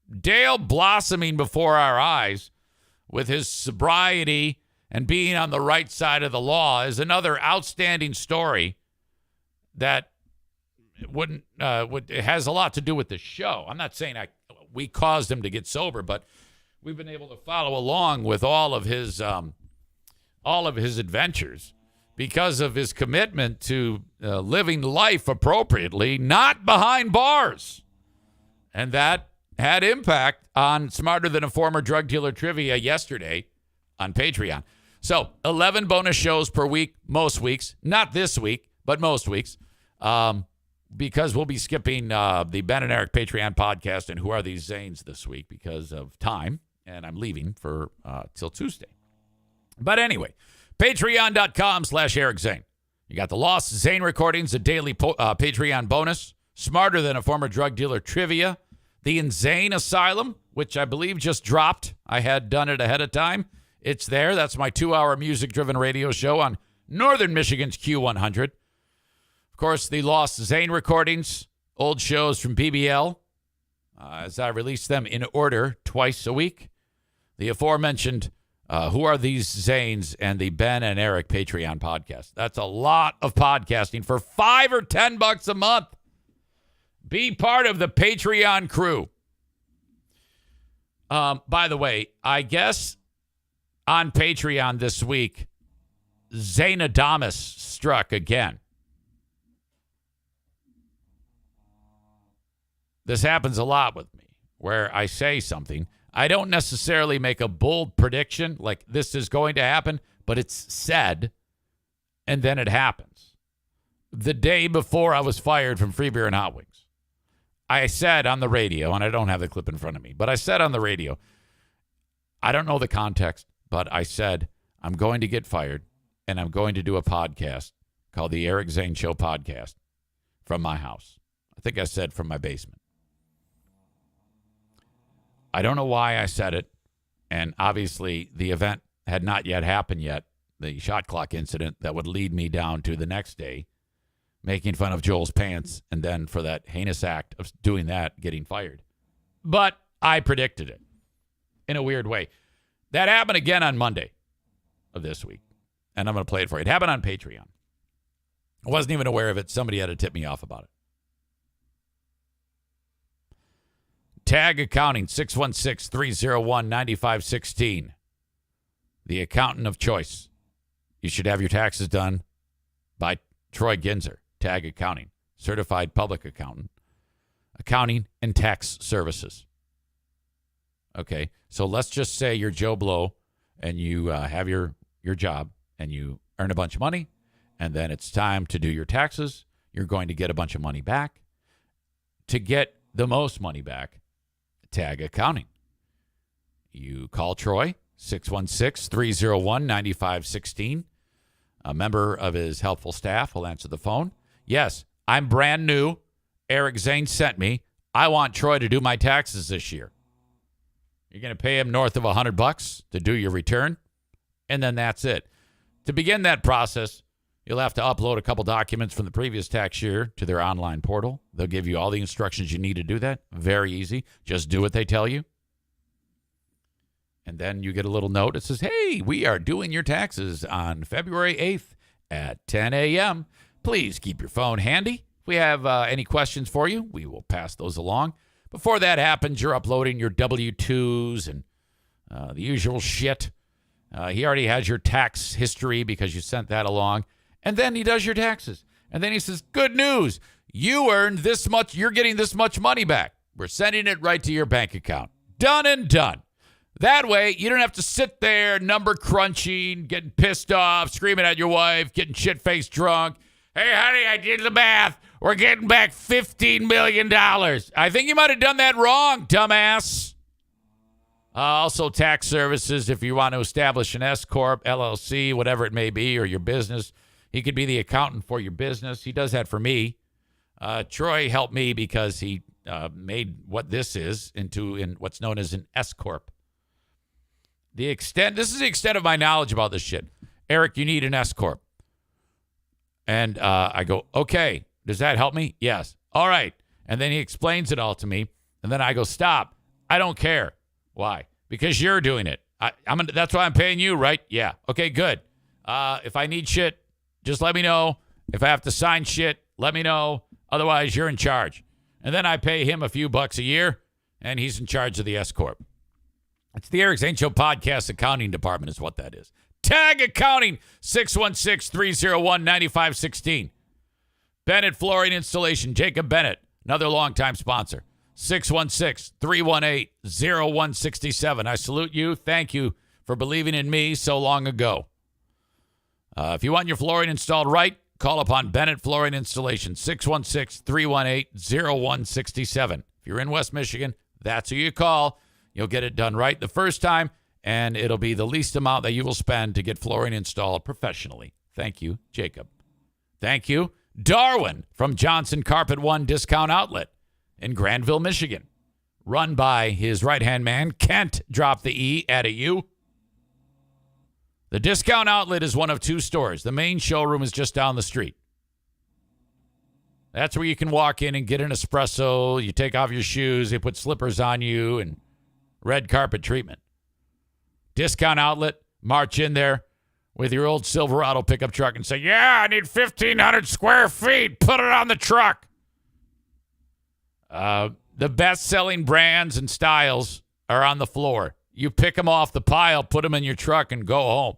Dale blossoming before our eyes with his sobriety and being on the right side of the law is another outstanding story that it has a lot to do with the show. I'm not saying we caused him to get sober, but we've been able to follow along with all of his adventures because of his commitment to living life appropriately, not behind bars. And that had impact on Smarter Than a Former Drug Dealer Trivia yesterday on Patreon. So 11 bonus shows per week, most weeks. Not this week, but most weeks. Because we'll be skipping the Ben and Eric Patreon podcast and Who Are These Zanes this week because of time. And I'm leaving for till Tuesday. But anyway, patreon.com/Eric Zane. You got the Lost Zane recordings, a daily Patreon bonus, Smarter Than a Former Drug Dealer Trivia, the Insane Asylum, which I believe just dropped. I had done it ahead of time. It's there. That's my 2-hour music-driven radio show on Northern Michigan's Q100. Of course, the Lost Zane recordings, old shows from BBL, as I release them in order twice a week. The aforementioned Who Are These Zanes and the Ben and Eric Patreon podcast. That's a lot of podcasting for $5 or $10 a month. Be part of the Patreon crew. By the way, I guess on Patreon this week, Zanadamus struck again. This happens a lot with me, where I say something. I don't necessarily make a bold prediction, like this is going to happen, but it's said, and then it happens. The day before I was fired from Free Beer and Hot Wings, I said on the radio, and I don't have the clip in front of me, but I said on the radio, I don't know the context, but I said, I'm going to get fired, and I'm going to do a podcast called the Eric Zane Show Podcast from my house. I think I said from my basement. I don't know why I said it, and obviously the event had not yet happened yet, the shot clock incident that would lead me down to the next day, making fun of Joel's pants, and then for that heinous act of doing that, getting fired. But I predicted it in a weird way. That happened again on Monday of this week, and I'm going to play it for you. It happened on Patreon. I wasn't even aware of it. Somebody had to tip me off about it. Tag Accounting, 616-301-9516. The accountant of choice. You should have your taxes done by Troy Ginzer. Tag Accounting, certified public accountant. Accounting and tax services. Okay, so let's just say you're Joe Blow and you have your job and you earn a bunch of money, and then it's time to do your taxes. You're going to get a bunch of money back. To get the most money back, Tag Accounting. You call Troy, 616-301-9516. A member of his helpful staff will answer the phone. Yes, I'm brand new. Eric Zane sent me. I want Troy to do my taxes this year. You're going to pay him north of $100 to do your return, and then that's it. To begin that process, you'll have to upload a couple documents from the previous tax year to their online portal. They'll give you all the instructions you need to do that. Very easy. Just do what they tell you. And then you get a little note that says, hey, we are doing your taxes on February 8th at 10 a.m. Please keep your phone handy. If we have any questions for you, we will pass those along. Before that happens, you're uploading your W-2s and the usual shit. He already has your tax history because you sent that along. And then he does your taxes. And then he says, good news. You earned this much. You're getting this much money back. We're sending it right to your bank account. Done and done. That way, you don't have to sit there number crunching, getting pissed off, screaming at your wife, getting shit-faced drunk. Hey, honey, I did the math. We're getting back $15 million. I think you might have done that wrong, dumbass. Also, tax services, if you want to establish an S-Corp, LLC, whatever it may be, or your business. He could be the accountant for your business. He does that for me. Troy helped me because he made what this is into what's known as an S-Corp. This is the extent of my knowledge about this shit. Eric, you need an S-Corp. And I go, okay, does that help me? Yes. All right. And then he explains it all to me. And then I go, stop. I don't care. Why? Because you're doing it. That's why I'm paying you, right? Yeah. Okay, good. If I need shit, just let me know. If I have to sign shit, let me know. Otherwise, you're in charge. And then I pay him a few bucks a year, and he's in charge of the S-Corp. It's the Eric Zane Show Podcast Accounting Department is what that is. Tag Accounting, 616-301-9516. Bennett Flooring Installation, Jacob Bennett, another longtime sponsor. 616-318-0167. I salute you. Thank you for believing in me so long ago. If you want your flooring installed right, call upon Bennett Flooring Installation, 616-318-0167. If you're in West Michigan, that's who you call. You'll get it done right the first time, and it'll be the least amount that you will spend to get flooring installed professionally. Thank you, Jacob. Thank you, Darwin from Johnson Carpet One Discount Outlet in Granville, Michigan. Run by his right-hand man, Kent, drop the E, add a U. The Discount Outlet is one of two stores. The main showroom is just down the street. That's where you can walk in and get an espresso. You take off your shoes. They put slippers on you and red carpet treatment. Discount Outlet, march in there with your old Silverado pickup truck and say, yeah, I need 1,500 square feet. Put it on the truck. The best-selling brands and styles are on the floor. You pick them off the pile, put them in your truck, and go home.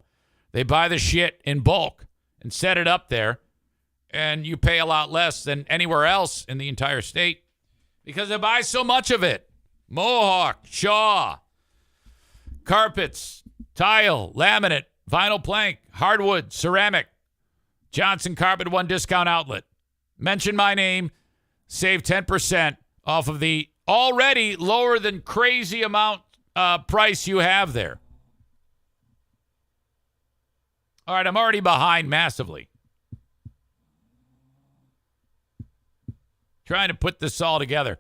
They buy the shit in bulk and set it up there, and you pay a lot less than anywhere else in the entire state because they buy so much of it. Mohawk, Shaw, carpets, tile, laminate, vinyl plank, hardwood, ceramic. Johnson Carpet One Discount Outlet. Mention my name. Save 10% off of the already lower than crazy amount price you have there. All right, I'm already behind massively. Trying to put this all together.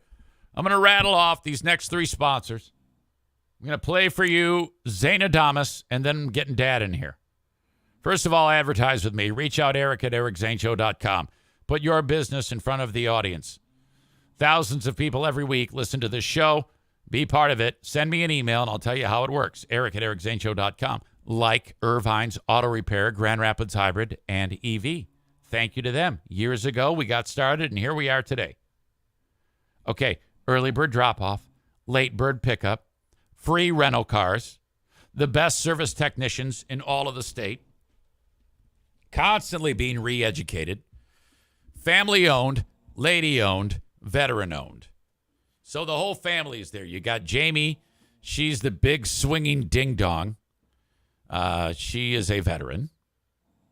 I'm going to rattle off these next three sponsors. I'm going to play for you Zane Adamas, and then I'm getting Dad in here. First of all, advertise with me. Reach out, Eric at ericzaneshow.com. Put your business in front of the audience. Thousands of people every week listen to this show. Be part of it. Send me an email, and I'll tell you how it works. Eric at ericzaneshow.com. Like Irvine's Auto Repair, Grand Rapids Hybrid, and EV. Thank you to them. Years ago, we got started, and here we are today. Okay. Early bird drop-off, late bird pickup, free rental cars, the best service technicians in all of the state, constantly being re-educated, family-owned, lady-owned, veteran-owned. So the whole family is there. You got Jamie. She's the big swinging ding-dong. She is a veteran.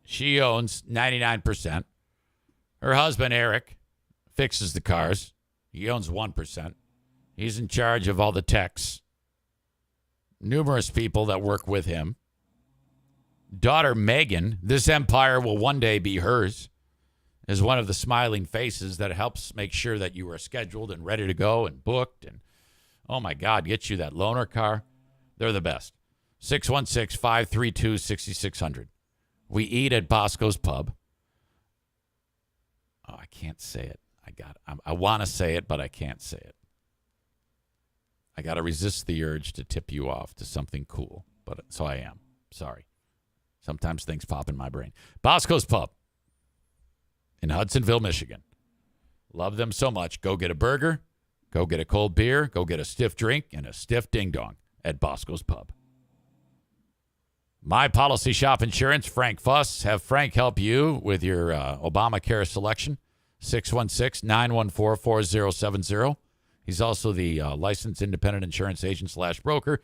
She owns 99%. Her husband, Eric, fixes the cars. He owns 1%. He's in charge of all the techs. Numerous people that work with him. Daughter Megan, this empire will one day be hers. is one of the smiling faces that helps make sure that you are scheduled and ready to go and booked. And, oh, my God, get you that loaner car. They're the best. 616-532-6600. We eat at Bosco's Pub. Oh, I can't say it. I want to say it, but I can't say it. I got to resist the urge to tip you off to something cool. But so I am. Sorry. Sometimes things pop in my brain. Bosco's Pub in Hudsonville, Michigan. Love them so much. Go get a burger. Go get a cold beer. Go get a stiff drink and a stiff ding-dong at Bosco's Pub. My Policy Shop Insurance, Frank Fuss. Have Frank help you with your Obamacare selection. 616-914-4070. He's also the licensed independent insurance agent / broker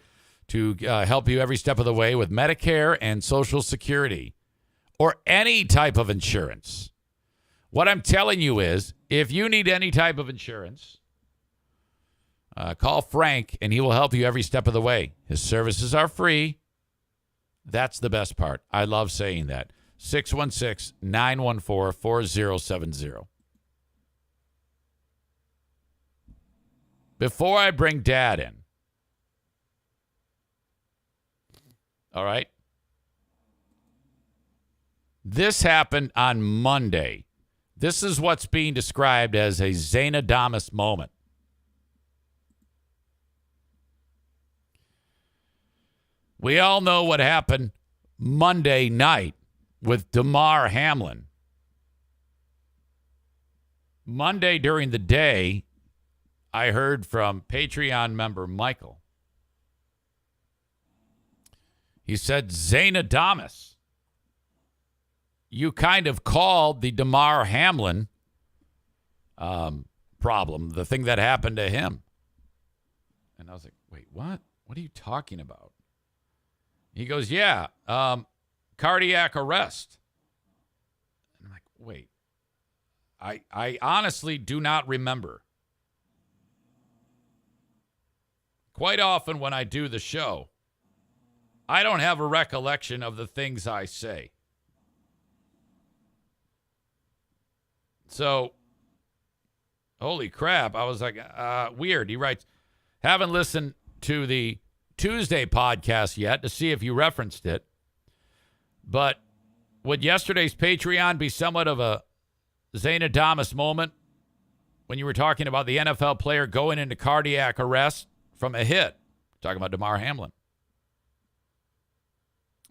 to help you every step of the way with Medicare and Social Security or any type of insurance. What I'm telling you is, if you need any type of insurance, call Frank and he will help you every step of the way. His services are free. That's the best part. I love saying that. 616-914-4070. Before I bring Dad in, all right? This happened on Monday. This is what's being described as a Xanadamus moment. We all know what happened Monday night with Damar Hamlin. Monday during the day, I heard from Patreon member Michael. He said, Xanadamus, you kind of called the Damar Hamlin problem, the thing that happened to him. And I was like, wait, what? What are you talking about? He goes, yeah, cardiac arrest. And I'm like, wait, I honestly do not remember. Quite often when I do the show, I don't have a recollection of the things I say. So, holy crap, I was like, weird. He writes, haven't listened to the Tuesday podcast yet to see if you referenced it, but would yesterday's Patreon be somewhat of a Xanadamus moment when you were talking about the NFL player going into cardiac arrest from a hit? Talking about Damar Hamlin.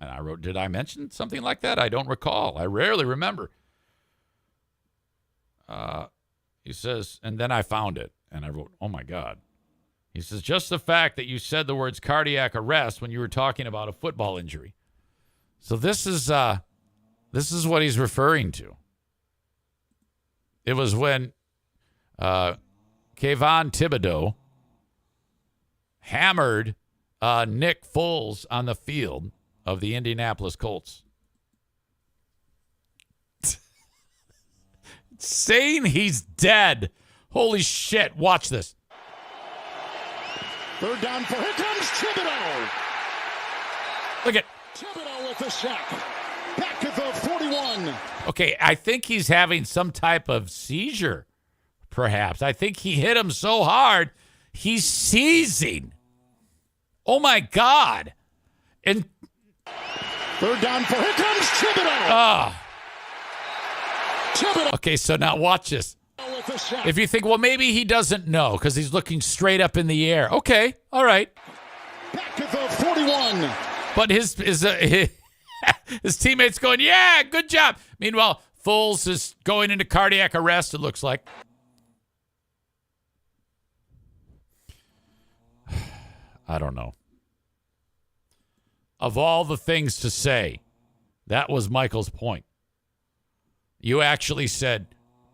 And I wrote, did I mention something like that? I don't recall. I rarely remember. He says, and then I found it. And I wrote, oh, my God. He says, just the fact that you said the words cardiac arrest when you were talking about a football injury. So this is what he's referring to. It was when Kayvon Thibodeau hammered Nick Foles on the field of the Indianapolis Colts. Saying he's dead. Holy shit. Watch this. Third down for, here comes Thibodeau. Look at Thibodeau with the sack. Back at the 41. Okay, I think he's having some type of seizure, perhaps. I think he hit him so hard, he's seizing. Oh, my God. And third down for, here comes Thibodeau. Thibodeau. Thibodeau Okay, so now watch this. with the sack. If you think, well, maybe he doesn't know because he's looking straight up in the air. Okay, all right. Back at the 41. But his teammates going, yeah, good job. Meanwhile, Foles is going into cardiac arrest, it looks like. I don't know. Of all the things to say, that was Michael's point. You actually said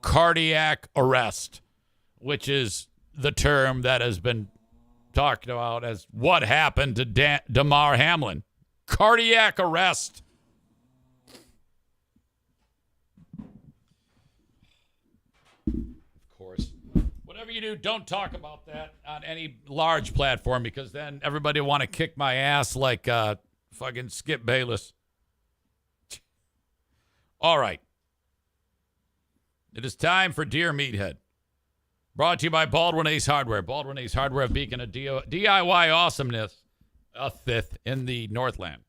cardiac arrest, which is the term that has been talked about as what happened to Damar Hamlin. Cardiac arrest. Of course. Whatever you do, don't talk about that on any large platform because then everybody will want to kick my ass like fucking Skip Bayless. All right. It is time for Dear Meathead. Brought to you by Baldwin Ace Hardware. Baldwin Ace Hardware, a beacon of DIY awesomeness, a fifth in the Northland.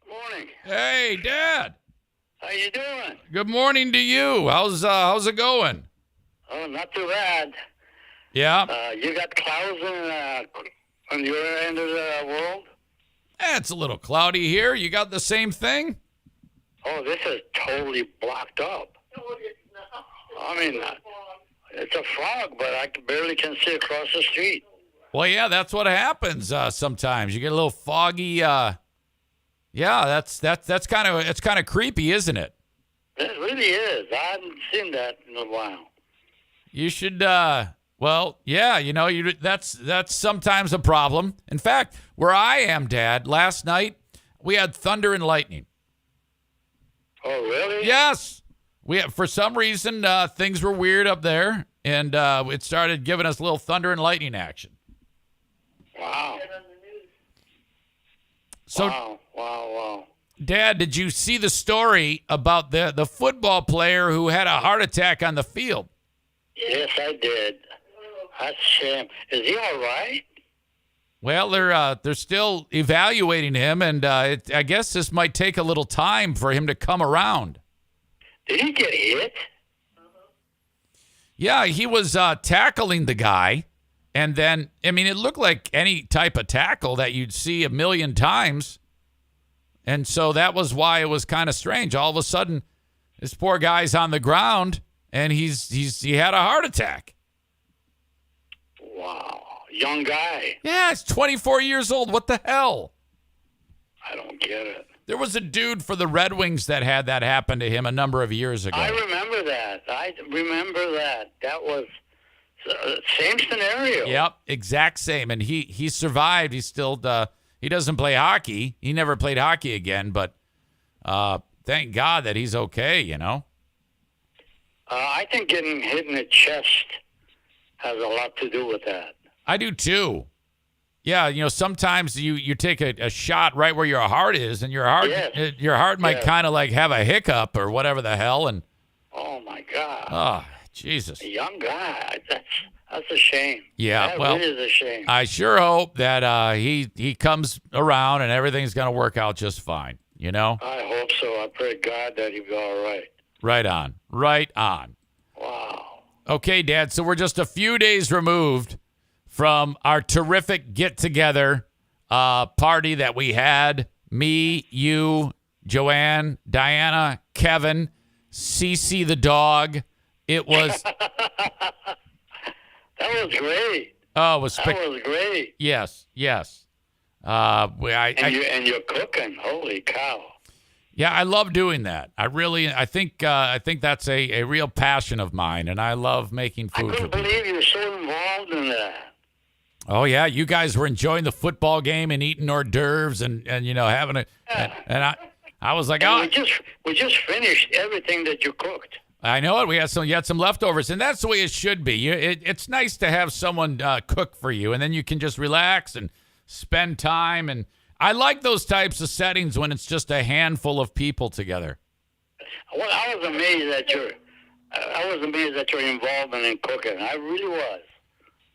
Morning. Hey, Dad. How you doing? Good morning to you. How's it going? Oh, not too bad. Yeah. You got clouds on your end of the world? It's a little cloudy here. You got the same thing? Oh, this is totally blocked up. I mean, it's a fog, but I barely can see across the street. Well, yeah, that's what happens sometimes. You get a little foggy. Yeah, that's kind of creepy, isn't it? It really is. I haven't seen that in a while. You should. Well, yeah, that's sometimes a problem. In fact, where I am, Dad, last night we had thunder and lightning. Oh, really? Yes, for some reason things were weird up there, and it started giving us a little thunder and lightning action. Wow. So, wow. Dad, did you see the story about the football player who had a heart attack on the field? Yes, I did. That's a shame. Is he all right? Well, they're still evaluating him, and I guess this might take a little time for him to come around. Did he get hit? Yeah, he was tackling the guy, and then, I mean, it looked like any type of tackle that you'd see a million times, and so that was why it was kind of strange. All of a sudden, this poor guy's on the ground, and he had a heart attack. Wow. Young guy. Yeah, he's 24 years old. What the hell? I don't get it. There was a dude for the Red Wings that had that happen to him a number of years ago. I remember that. That was same scenario. Yep, exact same. And he survived. He's still he doesn't play hockey. He never played hockey again, but thank God that he's okay, I think getting hit in the chest has a lot to do with that. I do too. Yeah, sometimes you take a shot right where your heart is, and your heart might kind of like have a hiccup or whatever the hell. And oh my God! Oh, Jesus! A young guy. That's a shame. Yeah, that well, really is a shame. I sure hope that he comes around and everything's gonna work out just fine. I hope so. I pray God that he'll be all right. Right on. Wow. Okay, Dad. So we're just a few days removed from our terrific get-together party that we had. Me, you, Joanne, Diana, Kevin, Cece the dog. It was... That was great. Oh, it was... That was great. Yes. And you're cooking. Holy cow. Yeah, I love doing that. I think that's a real passion of mine, and I love making food. I couldn't believe you were so involved in that. Oh yeah, you guys were enjoying the football game and eating hors d'oeuvres and having a and I was like, and we just finished everything that you cooked. I know it. You had some leftovers, and that's the way it should be. It's nice to have someone cook for you, and then you can just relax and spend time. And I like those types of settings when it's just a handful of people together. Well, I was amazed at your involvement in cooking. I really was.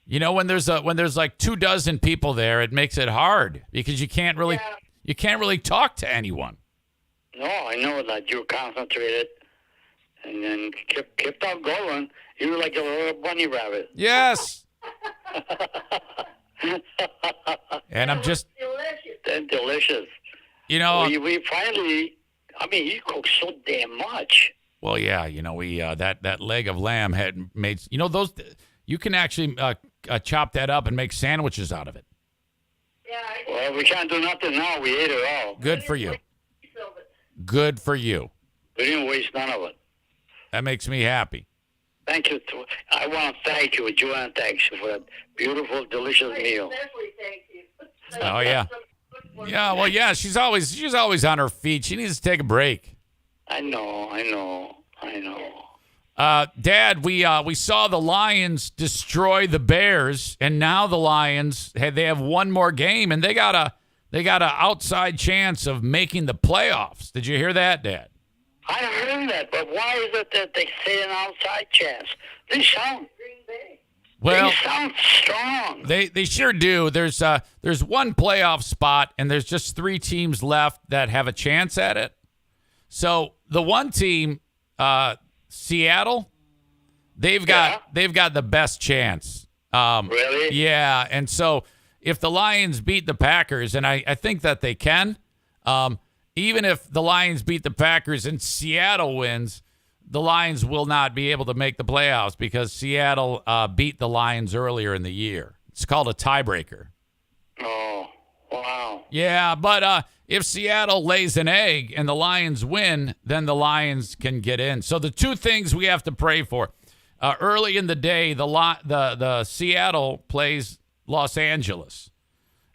When there's like 24 people there, it makes it hard because you can't really talk to anyone. No, I know that you're concentrated, and then kept on going. You were like a little bunny rabbit. Yes. And I'm just delicious. We finally. I mean, you cook so damn much. Well, yeah, we that leg of lamb had made. Those you can actually chop that up and make sandwiches out of it. Yeah. Well, we can't do nothing now. We ate it all. Good for you. Good for you. We didn't waste none of it. That makes me happy. Thank you. I want to thank you, Joanne. Thanks for that beautiful, delicious meal. Especially thank you. Oh yeah. Yeah. Well, yeah. She's always on her feet. She needs to take a break. I know. Dad, we saw the Lions destroy the Bears, and now the Lions they have one more game, and they got They got an outside chance of making the playoffs. Did you hear that, Dad? I heard that, but why is it that they say an outside chance? They sound strong. They sure do. There's one playoff spot, and there's just 3 teams left that have a chance at it. So the one team, Seattle, they've got the best chance. Really? Yeah, and so if the Lions beat the Packers, and I think that they can, even if the Lions beat the Packers and Seattle wins, the Lions will not be able to make the playoffs because Seattle beat the Lions earlier in the year. It's called a tiebreaker. Oh, wow. Yeah, but if Seattle lays an egg and the Lions win, then the Lions can get in. So the 2 things we have to pray for. Early in the day, the Seattle plays Los Angeles.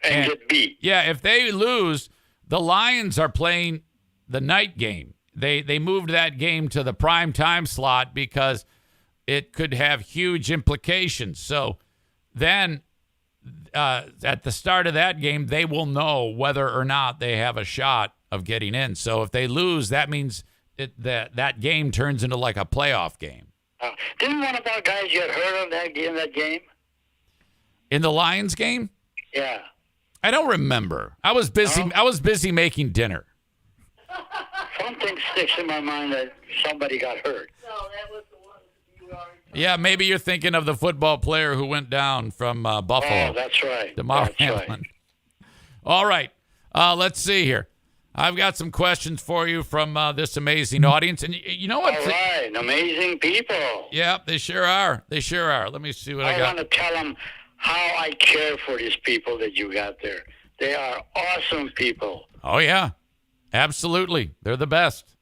And get beat. Yeah, if they lose, the Lions are playing the night game. They moved that game to the prime time slot because it could have huge implications. So then at the start of that game, they will know whether or not they have a shot of getting in. So if they lose, that means that game turns into like a playoff game. Didn't one of our guys get hurt in that game? In the Lions game? Yeah. I don't remember. I was busy. I was busy making dinner. Something sticks in my mind that somebody got hurt. No, that was the one you already. Yeah, maybe you're thinking of the football player who went down from Buffalo. Oh, that's right. DeMar That's Hamlin. right. All right. Let's see here. I've got some questions for you from this amazing audience. And you know what? All right. Amazing people. Yeah, they sure are. They sure are. Let me see what I I got. want to tell them how I care for these people that you got there. They are awesome people. Oh, yeah. Absolutely. They're the best.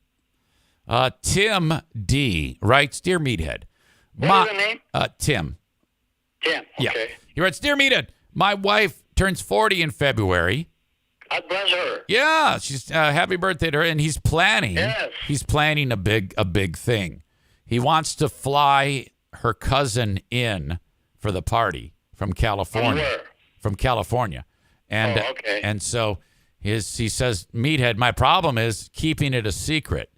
Tim D. writes, Dear Meathead. What is the name? Tim. Tim. Yeah. Okay. He writes, Dear Meathead, my wife turns 40 in February. God bless her. Yeah, she's happy birthday to her, and he's planning. Yes. He's planning a big thing. He wants to fly her cousin in for the party from California. From where? From California, and okay. And so he says, Meathead, my problem is keeping it a secret.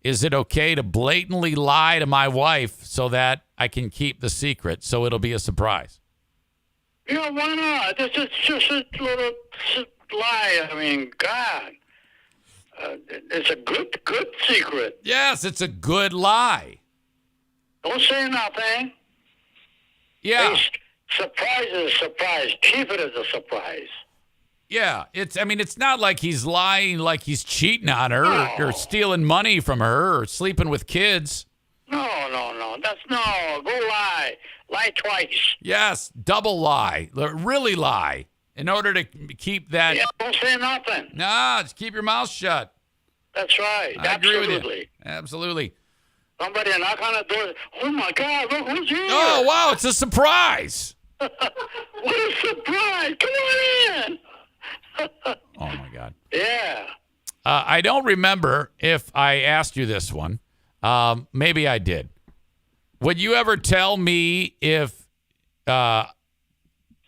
Is it okay to blatantly lie to my wife so that I can keep the secret so it'll be a surprise? Yeah, why not? It's just a little lie. I mean, God. It's a good secret. Yes, it's a good lie. Don't say nothing. Yeah. Hey, surprise is a surprise. Keep it as a surprise. Yeah, it's not like he's lying, like he's cheating on her or stealing money from her or sleeping with kids. No. Go lie. Lie twice. Yes, double lie, really lie, in order to keep that. Yeah, don't say nothing. Nah, just keep your mouth shut. That's right. I agree with you. Absolutely. Absolutely. Somebody knock on the door. Oh my God! Look who's here! Oh wow, it's a surprise. What a surprise! Come on in. Oh my God. Yeah. I don't remember if I asked you this one. Maybe I did. Would you ever tell me if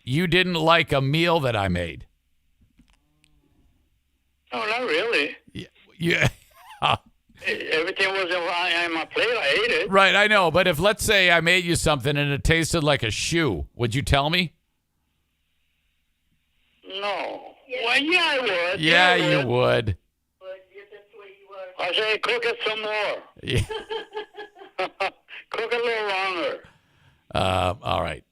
you didn't like a meal that I made? No, not really. Yeah. Everything was on my plate. I ate it. Right, I know. But if, let's say, I made you something and it tasted like a shoe, would you tell me? No. Well, yeah, I would. Yeah, I you would. But if that's where you were. I say, cook it some more. Yeah. Cook it a little longer. All right.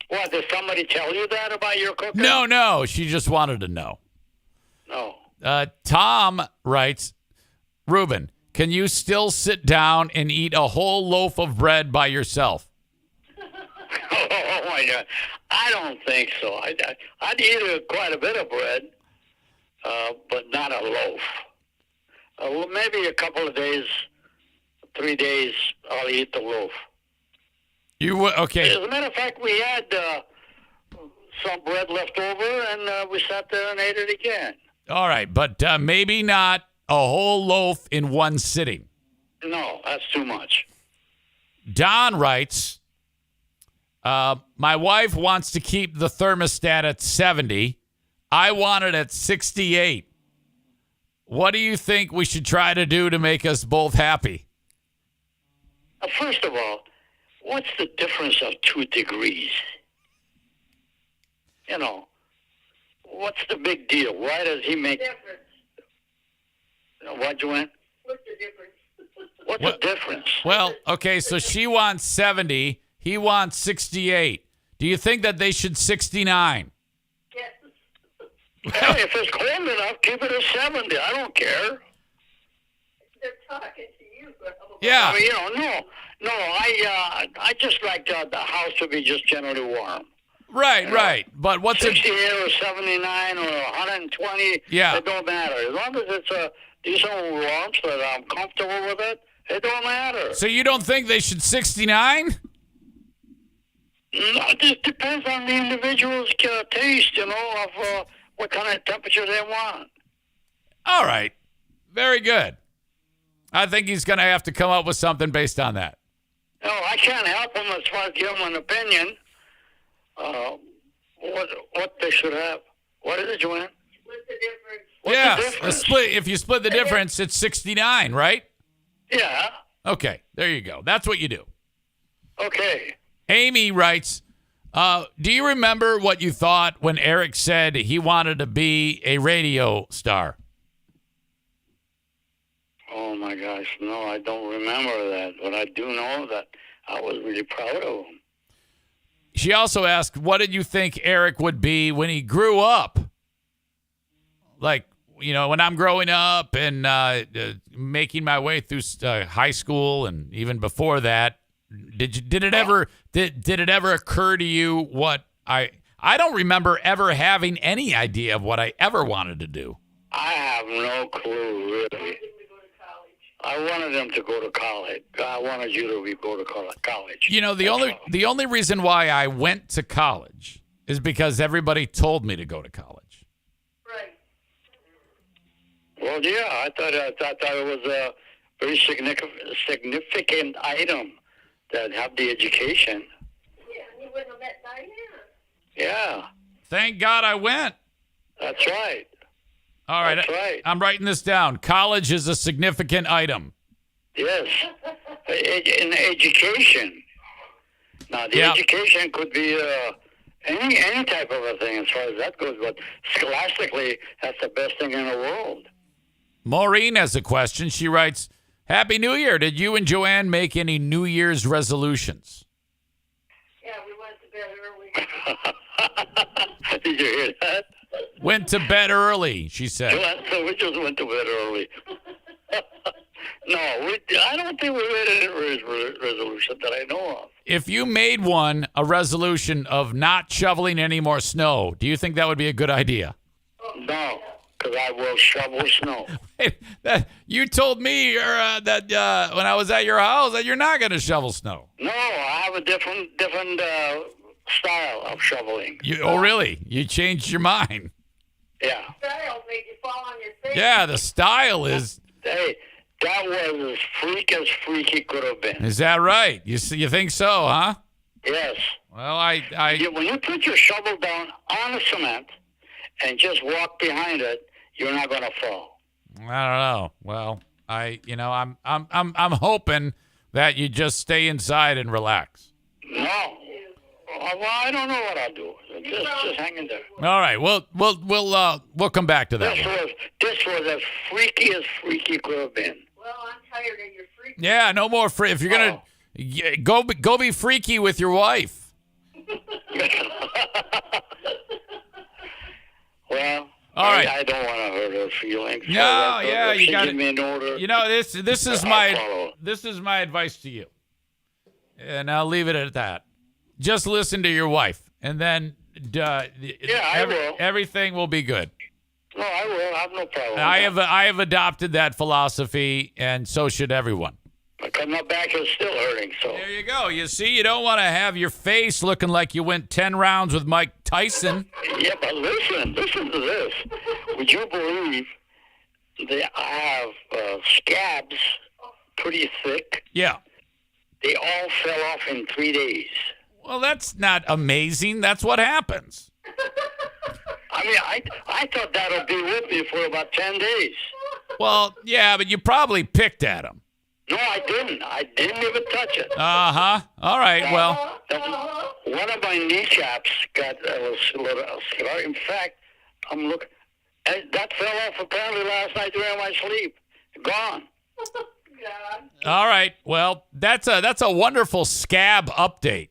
What, did somebody tell you that about your cooking? No. She just wanted to know. No. Tom writes, Ruben, can you still sit down and eat a whole loaf of bread by yourself? Oh, my God. I don't think so. I'd eat quite a bit of bread, but not a loaf. Well, maybe a couple of days, 3 days, I'll eat the loaf. You would? Okay. As a matter of fact, we had some bread left over, and we sat there and ate it again. All right, but maybe not a whole loaf in one sitting. No, that's too much. Don writes, my wife wants to keep the thermostat at 70. I want it at 68. What do you think we should try to do to make us both happy? First of all, what's the difference of 2 degrees? You know, what's the big deal? Why does he make... Difference. What, Joanne? What's the difference? What's the difference? Well, okay, so she wants 70. He wants 68. Do you think that they should 69? Yes. Hey, if it's cold enough, keep it at 70. I don't care. They're talking to you. Yeah. I mean, no. I just like the house to be just generally warm. Right. But what's 68 it? or 79 or 120, Yeah. it don't matter. As long as it's a decent warmth that I'm comfortable with it, it don't matter. So you don't think they should 69? No, it just depends on the individual's taste, of what kind of temperature they want. All right. Very good. I think he's going to have to come up with something based on that. No, I can't help him as far as give him an opinion. What they should have. What is it, Joanne? What's the difference? What's Yeah, the a difference? split. If you split the difference, it's 69, right? Yeah. Okay, there you go. That's what you do. Okay. Amy writes, do you remember what you thought when Eric said he wanted to be a radio star? Oh, my gosh. No, I don't remember that. But I do know that I was really proud of him. She also asked, what did you think Eric would be when he grew up? Like, when I'm growing up and making my way through high school and even before that, did it ever occur to you what I don't remember ever having any idea of what I ever wanted to do. I have no clue, really. I wanted him to go to college. I wanted you to go to college. The only reason why I went to college is because everybody told me to go to college. Right. Well, yeah, I thought it was a very significant item that have the education. Yeah, you wouldn't have met Diana. Yeah, Thank God I went. that's right. All right. That's right. I'm writing this down. College is a significant item. Yes, in education. Now, the education could be any type of a thing as far as that goes, but scholastically, that's the best thing in the world. Maureen has a question. She writes, Happy New Year. Did you and Joanne make any New Year's resolutions? Yeah, we went to bed early. Did you hear that? Went to bed early, she said. So we just went to bed early. No, I don't think we made any resolution that I know of. If you made a resolution of not shoveling any more snow, do you think that would be a good idea? No, because I will shovel snow. You told me that when I was at your house that you're not going to shovel snow. No, I have a different style of shoveling. Oh, really? You changed your mind? Yeah. Style made you fall on your face. Yeah, the style is... Hey, that was as freaky could have been. Is that right? You think so, huh? Yes. Well, When you put your shovel down on the cement and just walk behind it, you're not going to fall. I don't know. Well, I'm hoping that you just stay inside and relax. No. Well, I don't know what I'll do. Just hang in there. All right. We'll come back to that. This was as freaky could have been. Well, I'm tired of your freak. Yeah, no more free. If you're gonna go be freaky with your wife. Well, all right. I don't want to hurt her feelings. No, yeah, you got give me an order. This is my advice to you, and I'll leave it at that. Just listen to your wife, and then I will. Everything will be good. No, I will. I have no problem. I have adopted that philosophy, and so should everyone. Because my back is still hurting. So there you go. You see, you don't want to have your face looking like you went 10 rounds with Mike Tyson. Yeah, but listen to this. Would you believe I have scabs pretty thick? Yeah. They all fell off in 3 days. Well, that's not amazing. That's what happens. I mean, I thought that would be with me for about 10 days. Well, yeah, but you probably picked at him. No, I didn't. I didn't even touch it. Uh-huh. All right, well. One of my kneecaps got a little scar. In fact, I'm looking. That fell off apparently last night during my sleep. Gone. All right. Well, that's a wonderful scab update.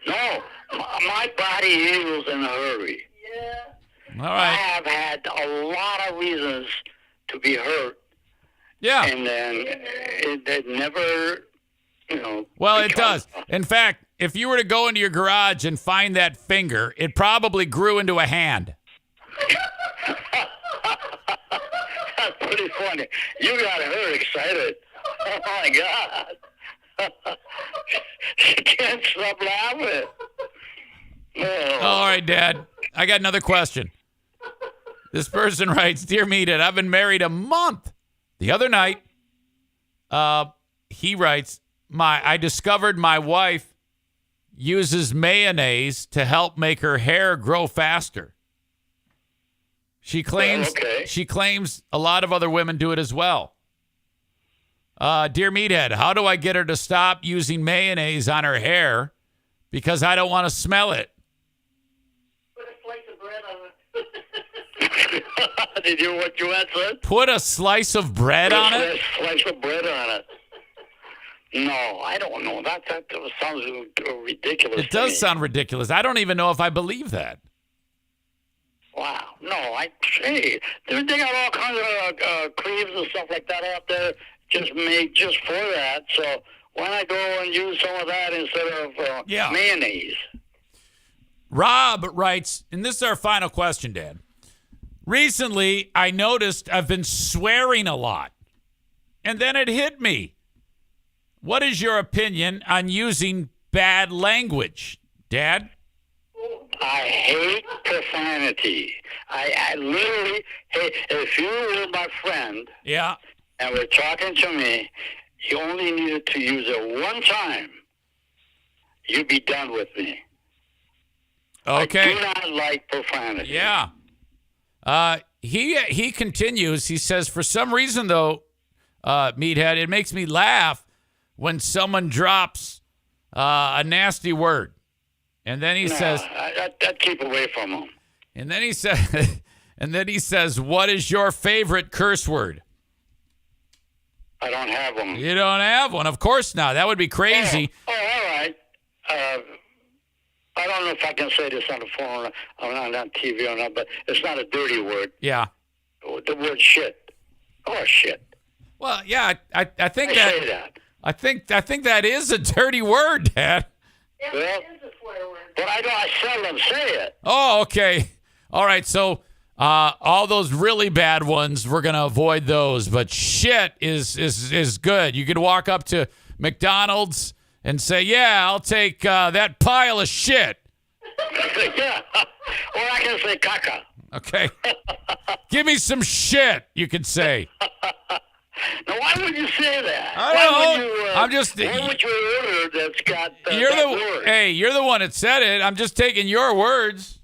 No, my body heals in a hurry. Yeah. All I right. have had a lot of reasons to be hurt, Yeah. and then it never, Well, it becomes- does. In fact, if you were to go into your garage and find that finger, it probably grew into a hand. That's pretty funny. You got her excited. Oh my God. She can't stop laughing. Oh. All right, Dad. I got another question. This person writes, "Dear Meathead, I've been married a month. The other night, he writes, I discovered my wife uses mayonnaise to help make her hair grow faster. She claims okay. she claims a lot of other women do it as well. Dear Meathead, how do I get her to stop using mayonnaise on her hair because I don't want to smell it?" Put a slice of bread on it. Did you hear what you answered? Put a slice of bread on it? Slice of bread on it. No, I don't know. That sounds ridiculous. It does sound ridiculous. I don't even know if I believe that. Wow. No, hey, they got all kinds of creams and stuff like that out there just made just for that. So why not go and use some of that instead of mayonnaise? Rob writes, and this is our final question, Dad. Recently, I noticed I've been swearing a lot, and then it hit me. What is your opinion on using bad language, Dad? I hate profanity. I literally hate. If you were my friend Yeah. and were talking to me, you only needed to use it one time, you'd be done with me. Okay. I do not like profanity. Yeah. He continues. He says, for some reason, though, Meathead, it makes me laugh when someone drops a nasty word. And then he says, I'd keep away from him. and then he says, what is your favorite curse word? I don't have them. You don't have one. Of course not. That would be crazy. Oh, all right. I don't know if I can say this on the phone or on TV or not, but it's not a dirty word. Yeah. The word shit. Oh, shit. Well, yeah, I think I say that. I think that is a dirty word, Dad. Yeah, Well, it is a swear word. But I seldom say it. Oh, okay. All right. So all those really bad ones, we're gonna avoid those. But shit is good. You could walk up to McDonald's and say, "Yeah, I'll take that pile of shit." Yeah. Or I can say caca. Okay. Give me some shit. You could say. Now, why would you say that? I Why don't would know. you, I'm just. What would you order that's got You're that the word? hey. You're the one that said it. I'm just taking your words.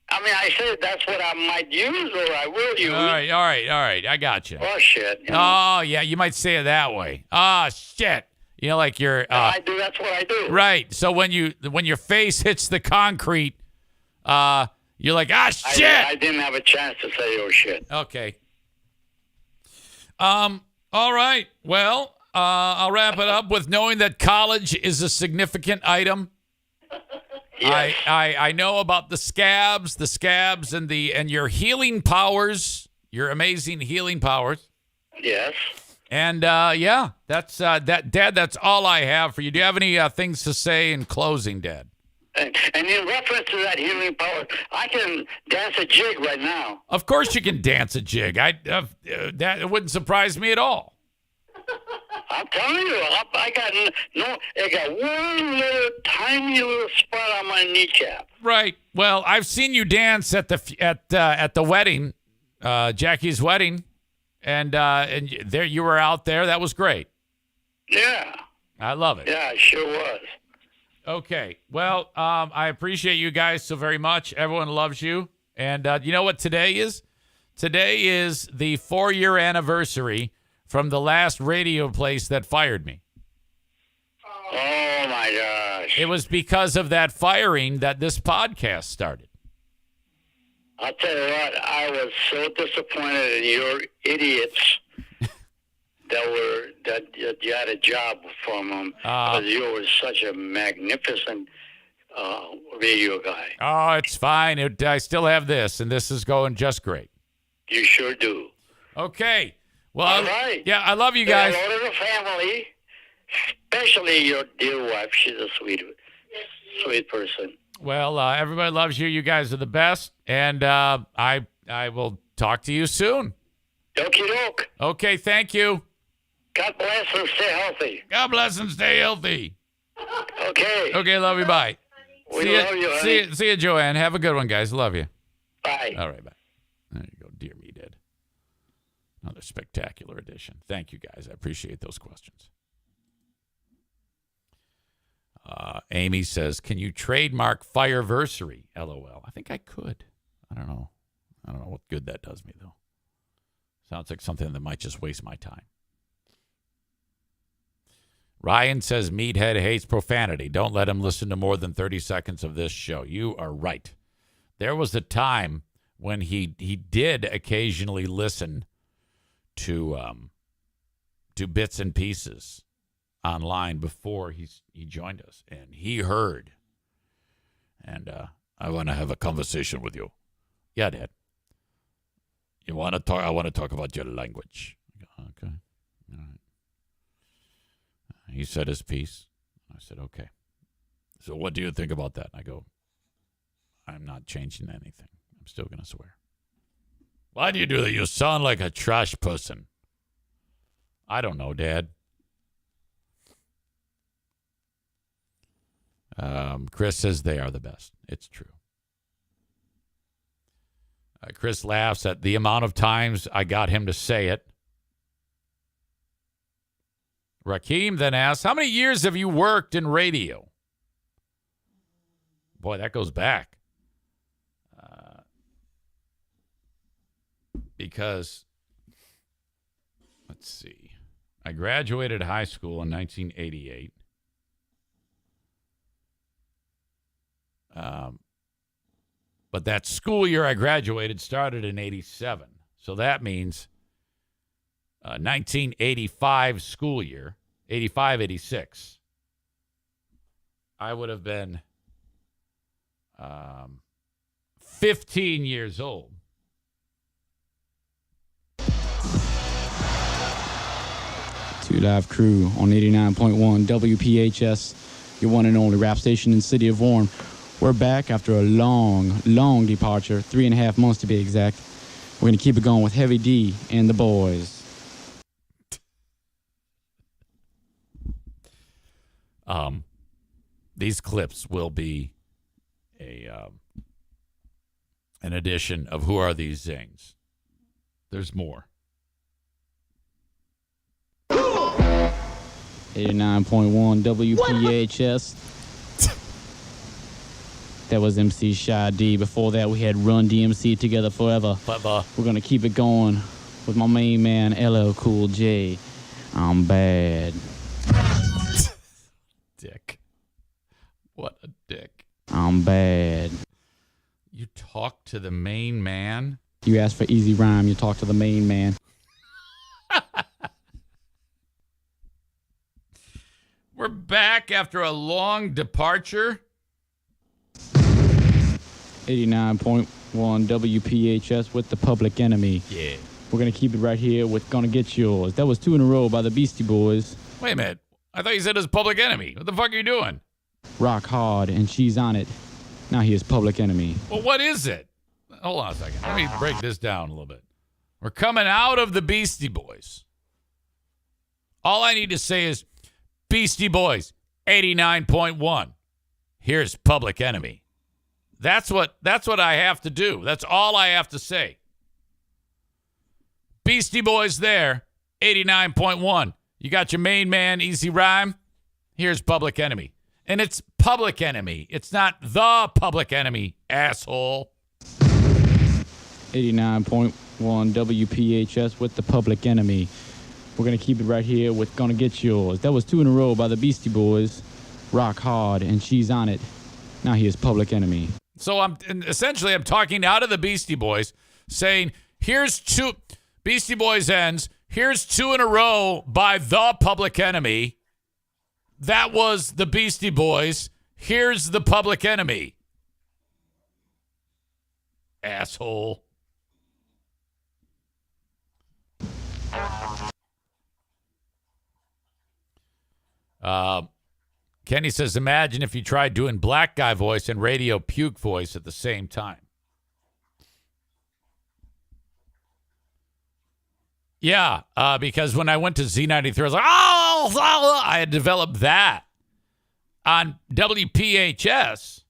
I mean, I said that's what I might use or I will use. All right. I got you. Oh, shit. You know? Oh yeah, you might say it that way. Ah, shit. You know, like you're. I do. That's what I do. Right. So when your face hits the concrete, you're like, ah, shit. I didn't have a chance to say oh shit. Okay. All right. Well, I'll wrap it up with knowing that college is a significant item. Yes. I know about the scabs and your healing powers, your amazing healing powers. Yes. And yeah, that's that, Dad. That's all I have for you. Do you have any things to say in closing, Dad? And in reference to that healing power, I can dance a jig right now. Of course, you can dance a jig. That it wouldn't surprise me at all. I'm telling you, I got one little tiny little spot on my kneecap. Right. Well, I've seen you dance at the wedding, Jackie's wedding, and there you were out there. That was great. Yeah. I love it. Yeah, it sure was. Okay. Well, I appreciate you guys so very much. Everyone loves you, And you know what today is? Today is the 4-year anniversary from the last radio place that fired me. Oh, my gosh. It was because of that firing that this podcast started. I'll tell you what, I was so disappointed in your idiots that you had a job from them because you were such a magnificent radio guy. Oh, it's fine. I still have this, and this is going just great. You sure do. Okay. Well, All right. Yeah, I love you guys. Say hello to the family, especially your dear wife. She's a sweet person. Well, everybody loves you. You guys are the best, and I will talk to you soon. Okie doke. Okay, thank you. God bless and stay healthy. God bless and stay healthy. Okay. Okay, love you. Bye. We love you, honey. See you, Joanne. Have a good one, guys. Love you. Bye. All right, bye. There you go. Dear me, Dad. Another spectacular edition. Thank you, guys. I appreciate those questions. Amy says, can you trademark Fireversary? LOL. I think I could. I don't know what good that does me, though. Sounds like something that might just waste my time. Ryan says, Meathead hates profanity. Don't let him listen to more than 30 seconds of this show. You are right. There was a time when he did occasionally listen to bits and pieces online before he joined us, and he heard. And I want to have a conversation with you. Yeah, Dad. You want to talk? I want to talk about your language. Okay. All right. He said his piece. I said, okay. So what do you think about that? I go, I'm not changing anything. I'm still going to swear. Why do you do that? You sound like a trash person. I don't know, Dad. Chris says they are the best. It's true. Chris laughs at the amount of times I got him to say it. Rakeem then asks, how many years have you worked in radio? Boy, that goes back. Because, let's see. I graduated high school in 1988. But that school year I graduated started in 87. So that means 1985 school year, 85, 86. I would have been 15 years old. Two Live Crew on 89.1 WPHS, your one and only rap station in the city of Warren. We're back after a long departure, 3.5 months to be exact. We're going to keep it going with Heavy D and the boys. These clips will be an edition of Who Are These Zings? There's more. 89.1 WPHS. That was MC Shy D. Before that, we had Run DMC Together Forever. We're going to keep it going with my main man, LL Cool J. I'm bad. Dick. What a dick. I'm bad. You talk to the main man? You ask for easy rhyme, you talk to the main man. We're back after a long departure. 89.1 WPHS with the Public Enemy. Yeah. We're going to keep it right here with Gonna Get Yours. That was 2 in a row by the Beastie Boys. Wait a minute. I thought you said it was Public Enemy. What the fuck are you doing? Rock Hard and She's on It. Now here's Public Enemy. Well, what is it? Hold on a second. Let me break this down a little bit. We're coming out of the Beastie Boys. All I need to say is Beastie Boys, 89.1. Here's Public Enemy. That's what I have to do. That's all I have to say. Beastie Boys there, 89.1. You got your main man, Easy Rhyme. Here's Public Enemy. And it's Public Enemy. It's not the Public Enemy, asshole. 89.1 WPHS with the Public Enemy. We're going to keep it right here with Gonna Get Yours. That was 2 in a row by the Beastie Boys. Rock Hard, and She's On It. Now here's Public Enemy. So I'm talking out of the Beastie Boys, saying, here's 2. Beastie Boys ends. Here's 2 in a row by the Public Enemy. That was the Beastie Boys. Here's the Public Enemy. Asshole. Kenny says, imagine if you tried doing black guy voice and radio puke voice at the same time. Yeah, because when I went to Z93, I was like, oh, I had developed that. On WPHS,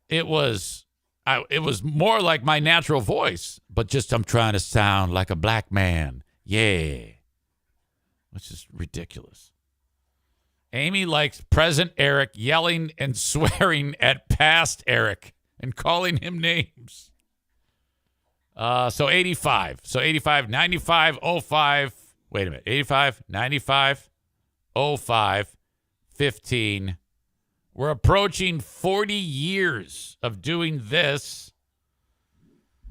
it was more like my natural voice, but just I'm trying to sound like a black man. Yeah. Which is ridiculous. Amy likes present Eric yelling and swearing at past Eric and calling him names. So 85. So 85, 95, 05. Wait a minute. 85, 95, 05, 15. We're approaching 40 years of doing this.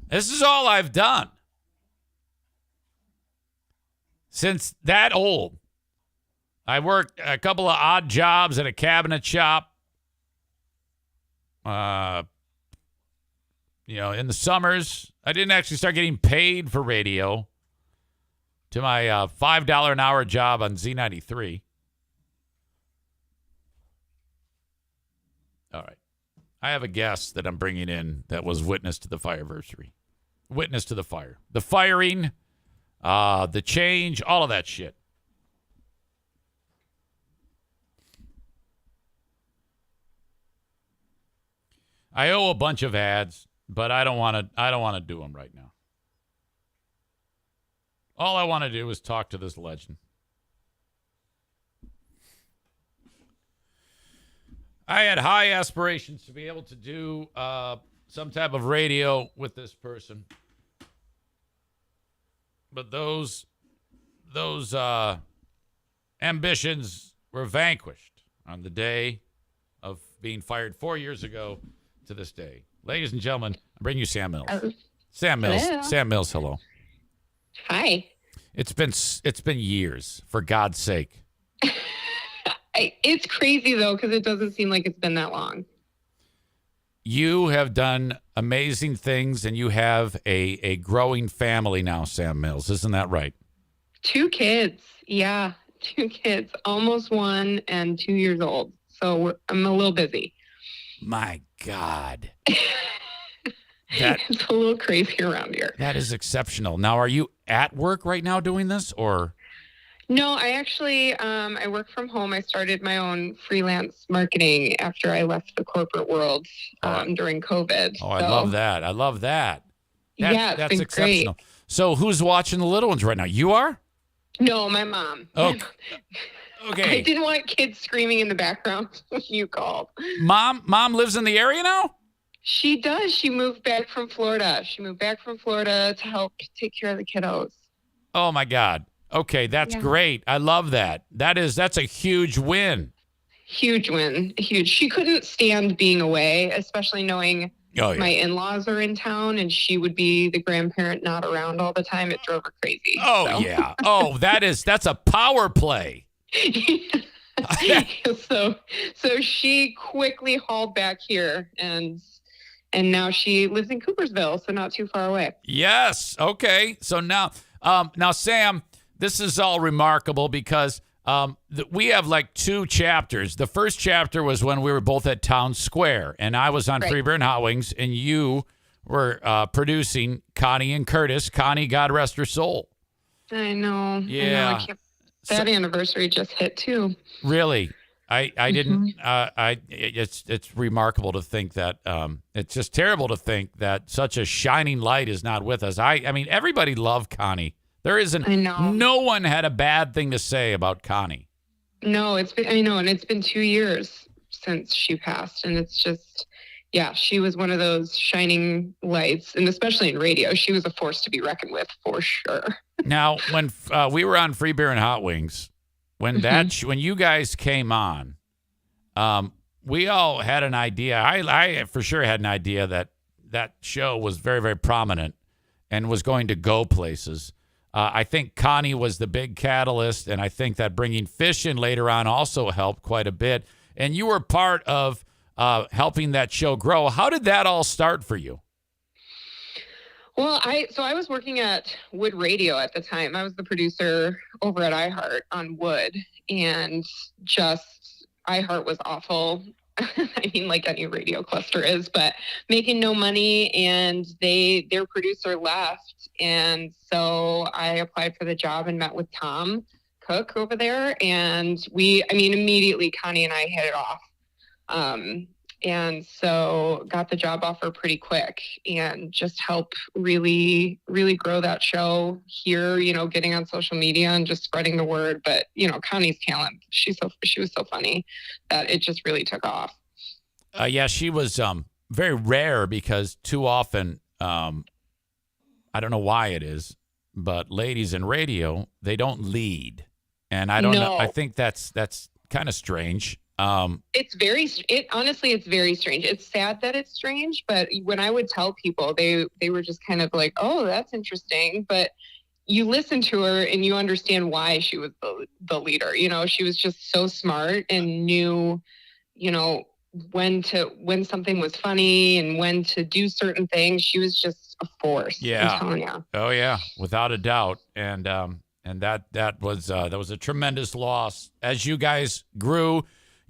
This is all I've done. Since that old. I worked a couple of odd jobs at a cabinet shop. In the summers, I didn't actually start getting paid for radio to my $5 an hour job on Z93. All right. I have a guest that I'm bringing in that was witness to the Fireversary. Witness to the fire. The firing, the change, all of that shit. I owe a bunch of ads, but I don't want to do them right now. All I want to do is talk to this legend. I had high aspirations to be able to do some type of radio with this person. But those ambitions were vanquished on the day of being fired 4 years ago to this day. Ladies and gentlemen, I bring you Sam Mills. Sam Mills. Hello. Sam Mills, hello. Hi. It's been years, for God's sake. It's crazy, though, because it doesn't seem like it's been that long. You have done amazing things, and you have a growing family now, Sam Mills. Isn't that right? 2 kids. Yeah, 2 kids. Almost 1 and 2 years old. So I'm a little busy. My God. It's a little crazy around here. That is exceptional. Now, are you at work right now doing this, or? No, I actually, I work from home. I started my own freelance marketing after I left the corporate world during COVID. Oh, I love that. I love that. Yeah, that's been exceptional. great. So who's watching the little ones right now? You are? No, my mom. Oh, okay. I didn't want kids screaming in the background when you called. Mom lives in the area now? She does. She moved back from Florida. To help take care of the kiddos. Oh, my God. Okay, that's great. I love that. That's a huge win. Huge win. Huge. She couldn't stand being away, especially knowing my in-laws are in town and she would be the grandparent not around all the time. It drove her crazy. Oh, so. Yeah. Oh, that's a power play. So she quickly hauled back here and now she lives in Coopersville, so not too far away. Yes. Okay. So now Sam, this is all remarkable because we have like 2 chapters. The first chapter was when we were both at Town Square, and I was on Freeburn Hot Wings, and you were producing Connie and Curtis. Connie, God rest her soul. I know. Yeah. I know. That anniversary just hit too. Really? I didn't. It's remarkable to think that. It's just terrible to think that such a shining light is not with us. I mean, everybody loved Connie. There isn't. I know. No one had a bad thing to say about Connie. No, it's been. I know, and it's been 2 years since she passed, and it's just, Yeah, she was one of those shining lights, and especially in radio, she was a force to be reckoned with for sure. Now, when we were on Free Beer and Hot Wings, when when you guys came on, we all had an idea. I for sure had an idea that show was very, very prominent and was going to go places. I think Connie was the big catalyst, and I think that bringing Fish in later on also helped quite a bit. And you were part of helping that show grow. How did that all start for you? Well, I was working at Wood Radio at the time. I was the producer over at iHeart on Wood, and just iHeart was awful. I mean, like any radio cluster is, but making no money, and their producer left, and so I applied for the job and met with Tom Cook over there, and immediately Connie and I hit it off. And so got the job offer pretty quick and just help really, really grow that show here, getting on social media and just spreading the word. But, Connie's talent, she was so funny that it just really took off. Yeah, she was very rare because too often, I don't know why it is, but ladies in radio, they don't lead. And I don't know. I think that's kind of strange. It's very strange. It's sad that it's strange, but when I would tell people, they were just kind of like, oh, that's interesting. But you listen to her and you understand why she was the leader. She was just so smart and knew, when something was funny and when to do certain things. She was just a force. Yeah. I'm telling you. Oh yeah, without a doubt. And that was a tremendous loss. As you guys grew,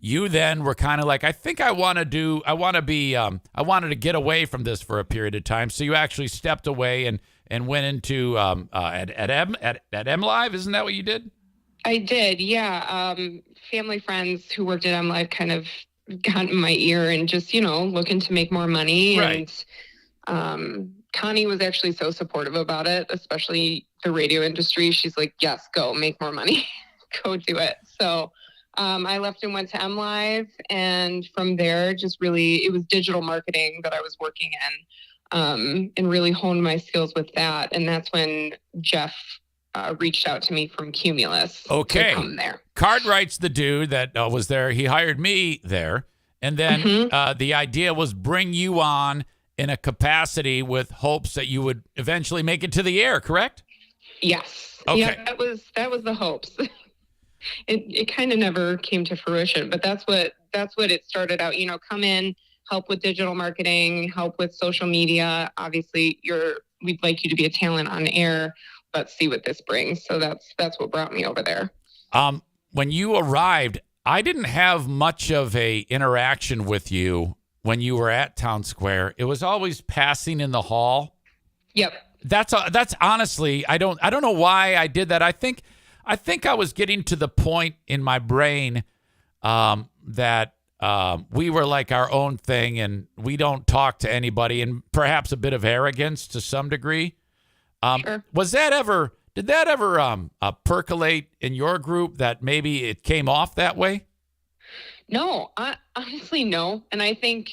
you then were kind of like, I think I wanted to get away from this for a period of time. So you actually stepped away and went into at M Live. Isn't that what you did? I did, yeah. Family friends who worked at M Live kind of got in my ear and just, looking to make more money. Right. And Connie was actually so supportive about it, especially the radio industry. She's like, yes, go make more money, go do it. So I left and went to M Live, and from there, just really, it was digital marketing that I was working in, and really honed my skills with that. And that's when Jeff reached out to me from Cumulus to come there. Cartwright's the dude that was there. He hired me there, and then the idea was bring you on in a capacity with hopes that you would eventually make it to the air. Correct? Yes. Okay. Yeah, that was the hopes. It kind of never came to fruition, but that's what it started out. Come in, help with digital marketing, help with social media. Obviously, we'd like you to be a talent on air. Let's see what this brings. So that's what brought me over there. When you arrived, I didn't have much of a interaction with you when you were at Town Square. It was always passing in the hall. Yep. That's honestly, I don't know why I did that. I think I was getting to the point in my brain that we were like our own thing and we don't talk to anybody, and perhaps a bit of arrogance to some degree. Sure. Did that ever percolate in your group that maybe it came off that way? No, honestly, no. And I think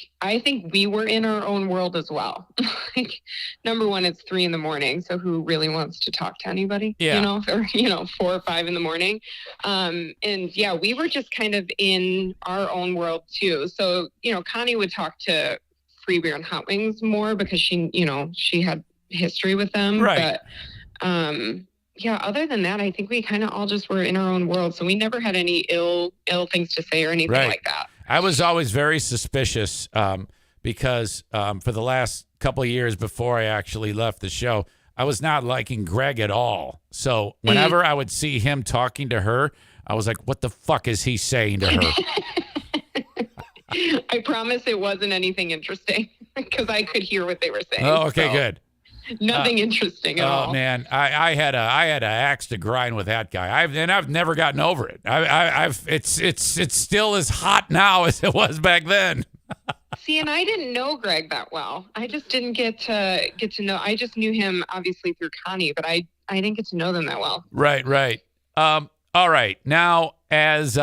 we were in our own world as well. Like, number one, it's 3 a.m. So who really wants to talk to anybody? Yeah. Or 4 or 5 a.m. And yeah, we were just kind of in our own world too. So, Connie would talk to Free Beer and Hot Wings more because she had history with them. Right. But, yeah, other than that, I think we kind of all just were in our own world. So we never had any ill things to say or anything like that. I was always very suspicious because for the last couple of years before I actually left the show, I was not liking Greg at all. So whenever I would see him talking to her, I was like, what the fuck is he saying to her? I promise it wasn't anything interesting because I could hear what they were saying. Oh, okay, good. Nothing interesting at all. Oh man, I had a axe to grind with that guy. I've never gotten over it. It's still as hot now as it was back then. See, and I didn't know Greg that well. I just didn't get to know. I just knew him obviously through Connie, but I didn't get to know them that well. Right. All right. Now, as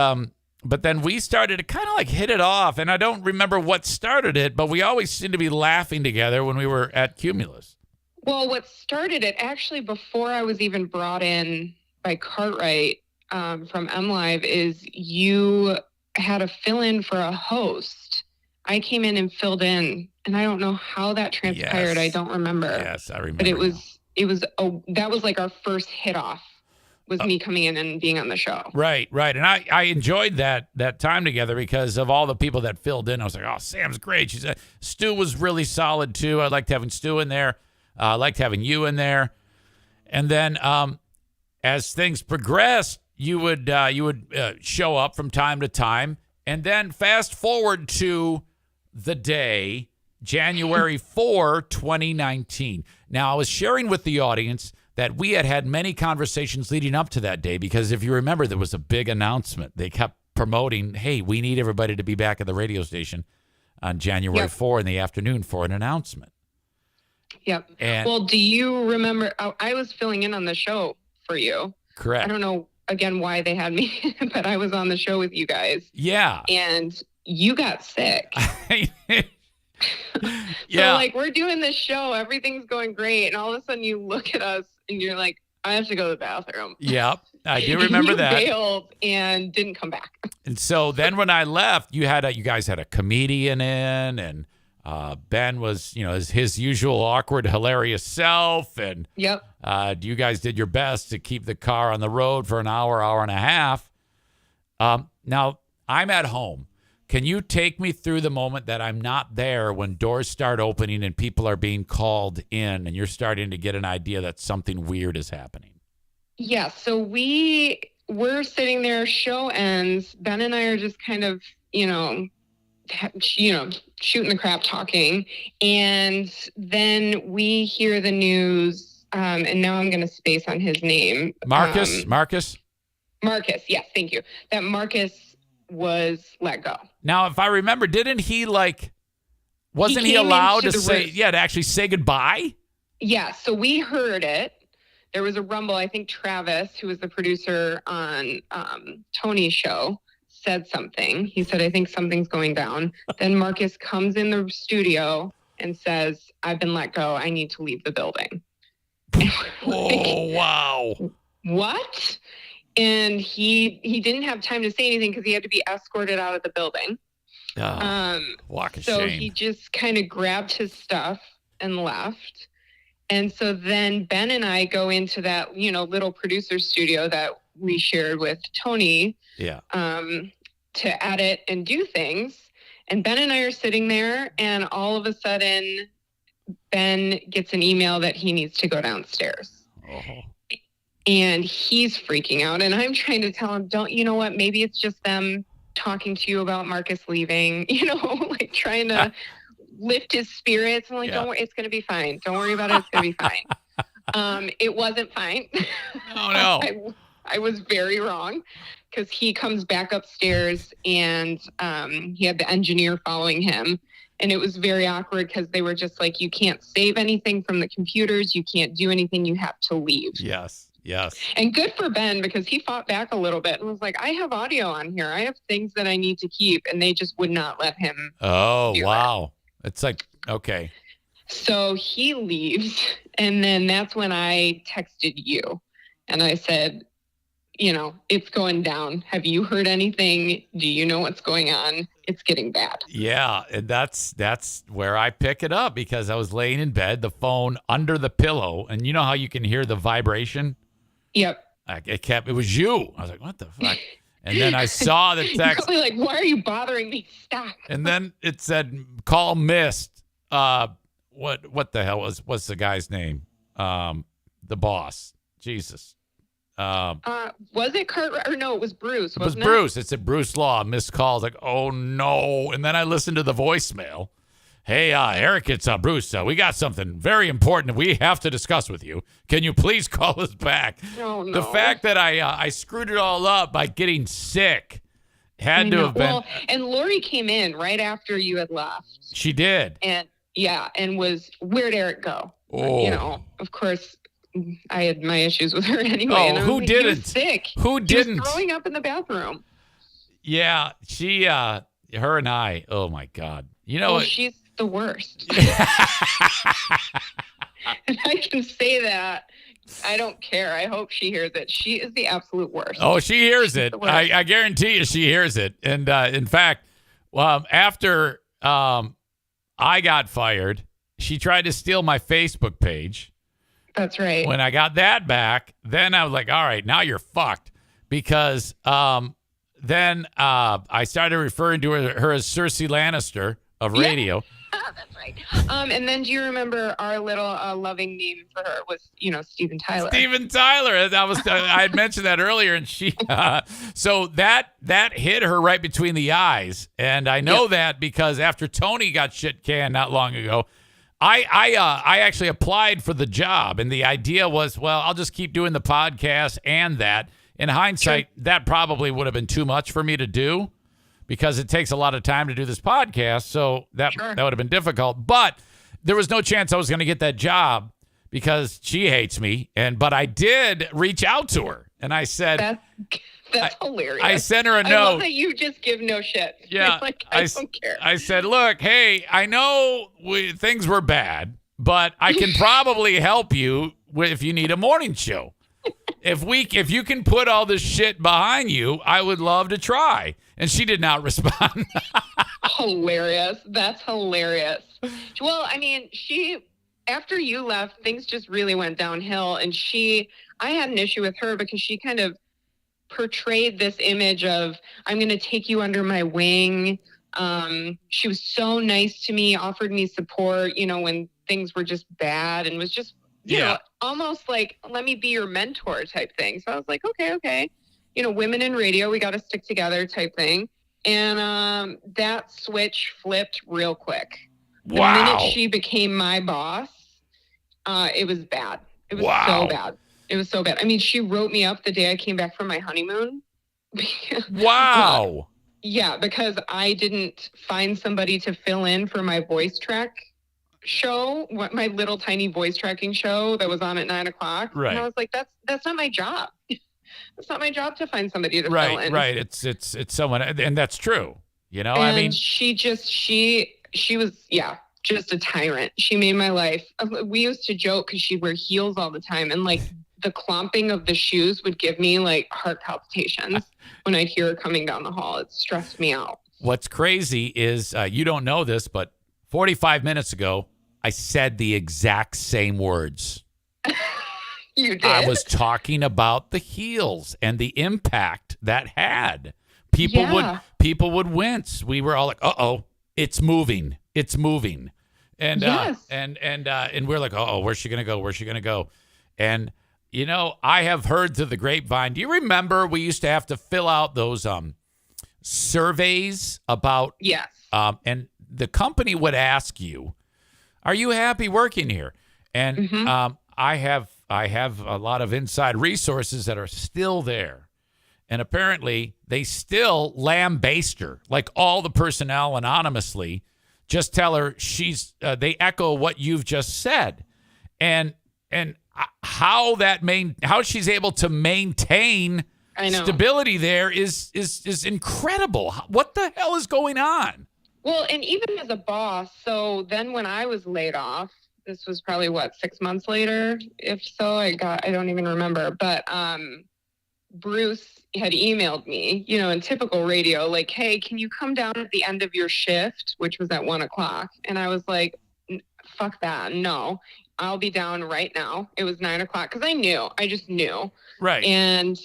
But then we started to kind of like hit it off, and I don't remember what started it, but we always seemed to be laughing together when we were at Cumulus. Well, what started it, actually, before I was even brought in by Cartwright from MLive, is you had a fill-in for a host. I came in and filled in, and I don't know how that transpired. Yes. I don't remember. Yes, I remember. But that was like our first hit off, was me coming in and being on the show. Right. And I enjoyed that time together because of all the people that filled in. I was like, oh, Sam's great. She said Stu was really solid too. I liked having Stu in there. I liked having you in there. And then as things progressed, you would show up from time to time. And then fast forward to the day, January 4, 2019. Now, I was sharing with the audience that we had many conversations leading up to that day because if you remember, there was a big announcement. They kept promoting, hey, we need everybody to be back at the radio station on January 4 in the afternoon for an announcement. Yep. Well, do you remember? I was filling in on the show for you. Correct. I don't know, again, why they had me, but I was on the show with you guys. Yeah. And you got sick. Yeah. So, like, we're doing this show. Everything's going great. And all of a sudden you look at us and you're like, I have to go to the bathroom. Yep. I do remember that. Bailed and didn't come back. And so then when I left, you guys had a comedian in, and Ben was, his usual awkward, hilarious self. And yep. You guys did your best to keep the car on the road for an hour and a half. Now, I'm at home. Can you take me through the moment that I'm not there when doors start opening and people are being called in and you're starting to get an idea that something weird is happening? Yeah, so we're sitting there, show ends. Ben and I are just kind of, shooting the crap, talking. And then we hear the news, and now I'm going to space on his name. Marcus? Marcus, yes, thank you. That Marcus was let go. Now, if I remember, didn't he wasn't he allowed to actually say goodbye? Yeah, so we heard it. There was a rumble. I think Travis, who was the producer on Tony's show, said something. He said, I think something's going down. Then Marcus comes in the studio and says, I've been let go. I need to leave the building. Oh, wow. What? And he didn't have time to say anything because he had to be escorted out of the building. Walk of so shame. He just kind of grabbed his stuff and left. And so then Ben and I go into that, little producer studio that we shared with Tony. Yeah. To edit and do things. And Ben and I are sitting there, and all of a sudden, Ben gets an email that he needs to go downstairs. Oh. And he's freaking out. And I'm trying to tell him, you know what? Maybe it's just them talking to you about Marcus leaving, like trying to lift his spirits. I'm like, Don't worry, it's going to be fine. Don't worry about it. It's going to be fine. It wasn't fine. Oh, no. I was very wrong because he comes back upstairs and he had the engineer following him. And it was very awkward because they were just like, you can't save anything from the computers. You can't do anything. You have to leave. Yes. And good for Ben because he fought back a little bit and was like, I have audio on here. I have things that I need to keep. And they just would not let him. Oh, wow. It's like, okay. So he leaves. And then that's when I texted you. And I said, it's going down. Have you heard anything? Do you know what's going on? It's getting bad. Yeah, and that's where I pick it up because I was laying in bed, the phone under the pillow, and you know how you can hear the vibration? Yep. It was you. I was like, what the fuck? And then I saw the text. You're probably like, why are you bothering me? Stop. And then it said, call missed. What the hell what's the guy's name? The boss. Jesus. Was it Kurt? Or no, it was Bruce. It was Bruce. It said Bruce Law, missed calls. Like, oh no. And then I listened to the voicemail. Hey, Eric, it's Bruce. We got something very important we have to discuss with you. Can you please call us back? Oh, no. The fact that I screwed it all up by getting sick had to have been. Well, and Lori came in right after you had left. She did. And where'd Eric go? Oh. Of course, I had my issues with her anyway. Oh, and I was who like, didn't? He was sick. Who didn't? He was throwing up in the bathroom. Yeah, she, her and I, oh my God. You know, Well, she's the worst. And I can say that. I don't care. I hope she hears it. She is the absolute worst. Oh, she hears She's it. the worst. I guarantee you she hears it. And in fact, after I got fired, she tried to steal my Facebook page. That's right. When I got that back, then I was like, all right, now you're fucked. Because then I started referring to her as Cersei Lannister of radio. That's right. And then do you remember our little loving name for her was, Steven Tyler? Steven Tyler. I had mentioned that earlier, and she. So that hit her right between the eyes, and I know that because after Tony got shit canned not long ago, I actually applied for the job, and the idea was, well, I'll just keep doing the podcast and that. In hindsight, that probably would have been too much for me to do, because it takes a lot of time to do this podcast, so that would have been difficult. But there was no chance I was going to get that job because she hates me. But I did reach out to her, and I said, "That's hilarious." I sent her a note. I love that you just give no shit. Yeah, Like, I don't care. I said, "Look, hey, I know things were bad, but I can probably help you if you need a morning show. If you can put all this shit behind you, I would love to try." And she did not respond. Hilarious. That's hilarious. Well, I mean, after you left, things just really went downhill. And I had an issue with her because she kind of portrayed this image of, I'm going to take you under my wing. She was so nice to me, offered me support, when things were just bad, and was just, you know, almost like, let me be your mentor type thing. So I was like, okay. Women in radio, we got to stick together type thing. And that switch flipped real quick. The minute she became my boss, it was bad. It was so bad. It was so bad. I mean, she wrote me up the day I came back from my honeymoon. Wow. Yeah, because I didn't find somebody to fill in for my voice track show, my little tiny voice tracking show that was on at 9:00. Right. And I was like, that's not my job. It's not my job to find somebody to fill in. Right. It's someone, and that's true. And I mean, she was, just a tyrant. She made my life. We used to joke because she'd wear heels all the time, and like the clomping of the shoes would give me like heart palpitations when I'd hear her coming down the hall. It stressed me out. What's crazy is you don't know this, but 45 minutes ago, I said the exact same words. You did? I was talking about the heels and the impact that had. People would wince. We were all like, "Uh-oh, it's moving. It's moving." And and we're like, "Uh-oh, where's she going to go? Where's she going to go?" And I have heard through the grapevine. Do you remember we used to have to fill out those surveys about and the company would ask you, "Are you happy working here?" And I have a lot of inside resources that are still there. And apparently they still lambaste her, like all the personnel anonymously. Just tell her they echo what you've just said. And how she's able to maintain stability there is incredible. What the hell is going on? Well, and even as a boss, so then when I was laid off, this was probably 6 months later. If so, I don't even remember. But Bruce had emailed me, in typical radio, like, "Hey, can you come down at the end of your shift?" which was at 1:00. And I was like, "Fuck that. No, I'll be down right now." It was 9:00 because I just knew. Right. And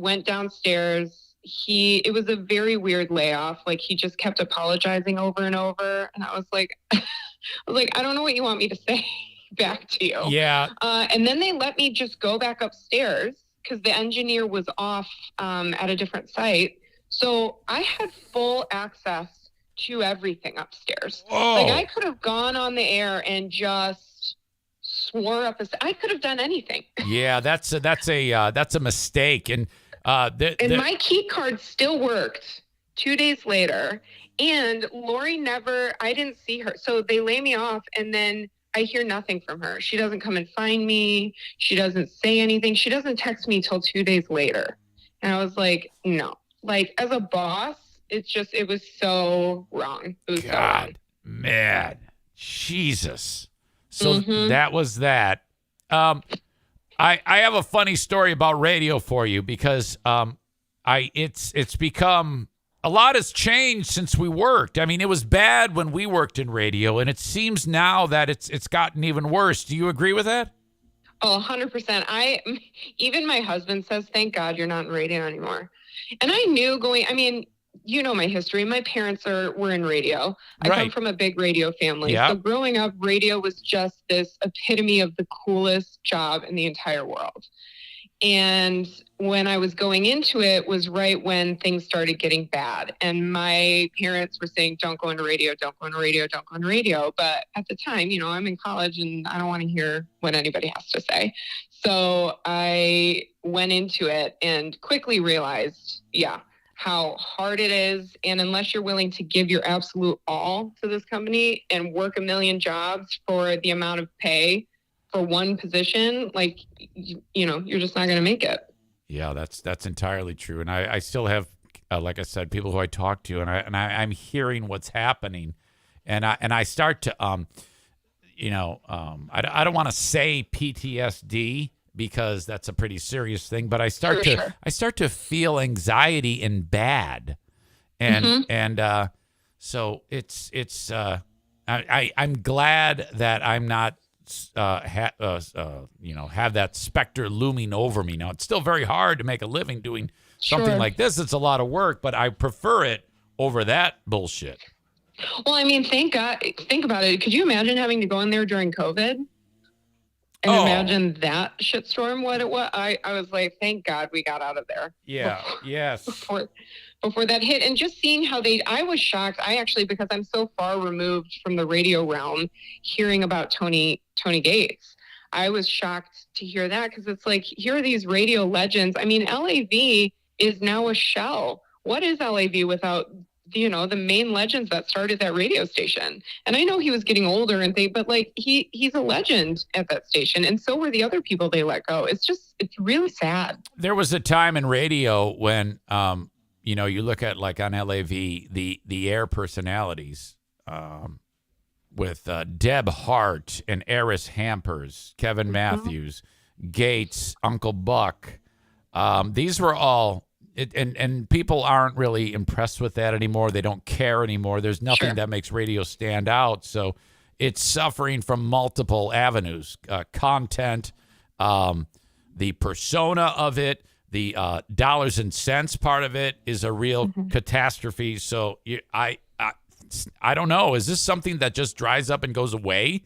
went downstairs. It was a very weird layoff. Like, he just kept apologizing over and over. And I was like, I don't know what you want me to say back to you. Yeah. And then they let me just go back upstairs because the engineer was off at a different site. So I had full access to everything upstairs. Whoa. Like, I could have gone on the air and just swore up I could have done anything. Yeah, that's a mistake. And my key card still worked 2 days later. And Lori I didn't see her. So they lay me off, and then I hear nothing from her. She doesn't come and find me. She doesn't say anything. She doesn't text me till 2 days later. And I was like, no, like as a boss, it was so wrong. It was so wrong. God, man, Jesus. So that was that. I have a funny story about radio for you because it's become a lot has changed since we worked. I mean, it was bad when we worked in radio, and it seems now that it's gotten even worse. Do you agree with that? Oh, 100%. Even my husband says, thank God you're not in radio anymore. And I knew I mean, you know my history. My parents were in radio. I come from a big radio family. Yep. So growing up, radio was just this epitome of the coolest job in the entire world. And when I was going into it was right when things started getting bad. And my parents were saying, don't go into radio, don't go into radio, don't go into radio. But at the time, you know, I'm in college and I don't want to hear what anybody has to say. So I went into it and quickly realized, how hard it is. And unless you're willing to give your absolute all to this company and work a million jobs for the amount of pay for one position, like, you know, you're just not going to make it. Yeah, that's entirely true. And I still have, like I said, people who I talk to, and I'm hearing what's happening, and I start to, I don't want to say PTSD because that's a pretty serious thing, but I start to feel anxiety and bad, and so I'm glad that I'm not. Have that specter looming over me. Now, it's still very hard to make a living doing something like this. It's a lot of work, but I prefer it over that bullshit. Well, I mean, thank God. Think about it. Could you imagine having to go in there during COVID? And imagine that shitstorm, what it was. I was like, thank God we got out of there. Yeah, yes. Before that hit, and just seeing how I was shocked. I actually, because I'm so far removed from the radio realm, hearing about Tony Gates, I was shocked to hear that, because it's like, here are these radio legends. I mean, LAV is now a shell. What is LAV without, you know, the main legends that started that radio station? And I know he was getting older but like he's a legend at that station, and so were the other people they let go. It's really sad. There was a time in radio when you look at, like, on LAV, the air personalities, with Deb Hart and Eris Hampers, Kevin Matthews, Gates, Uncle Buck. These were all, and people aren't really impressed with that anymore. They don't care anymore. There's nothing that makes radio stand out. So it's suffering from multiple avenues, content, the persona of it, the dollars and cents part of it is a real catastrophe. So I don't know. Is this something that just dries up and goes away?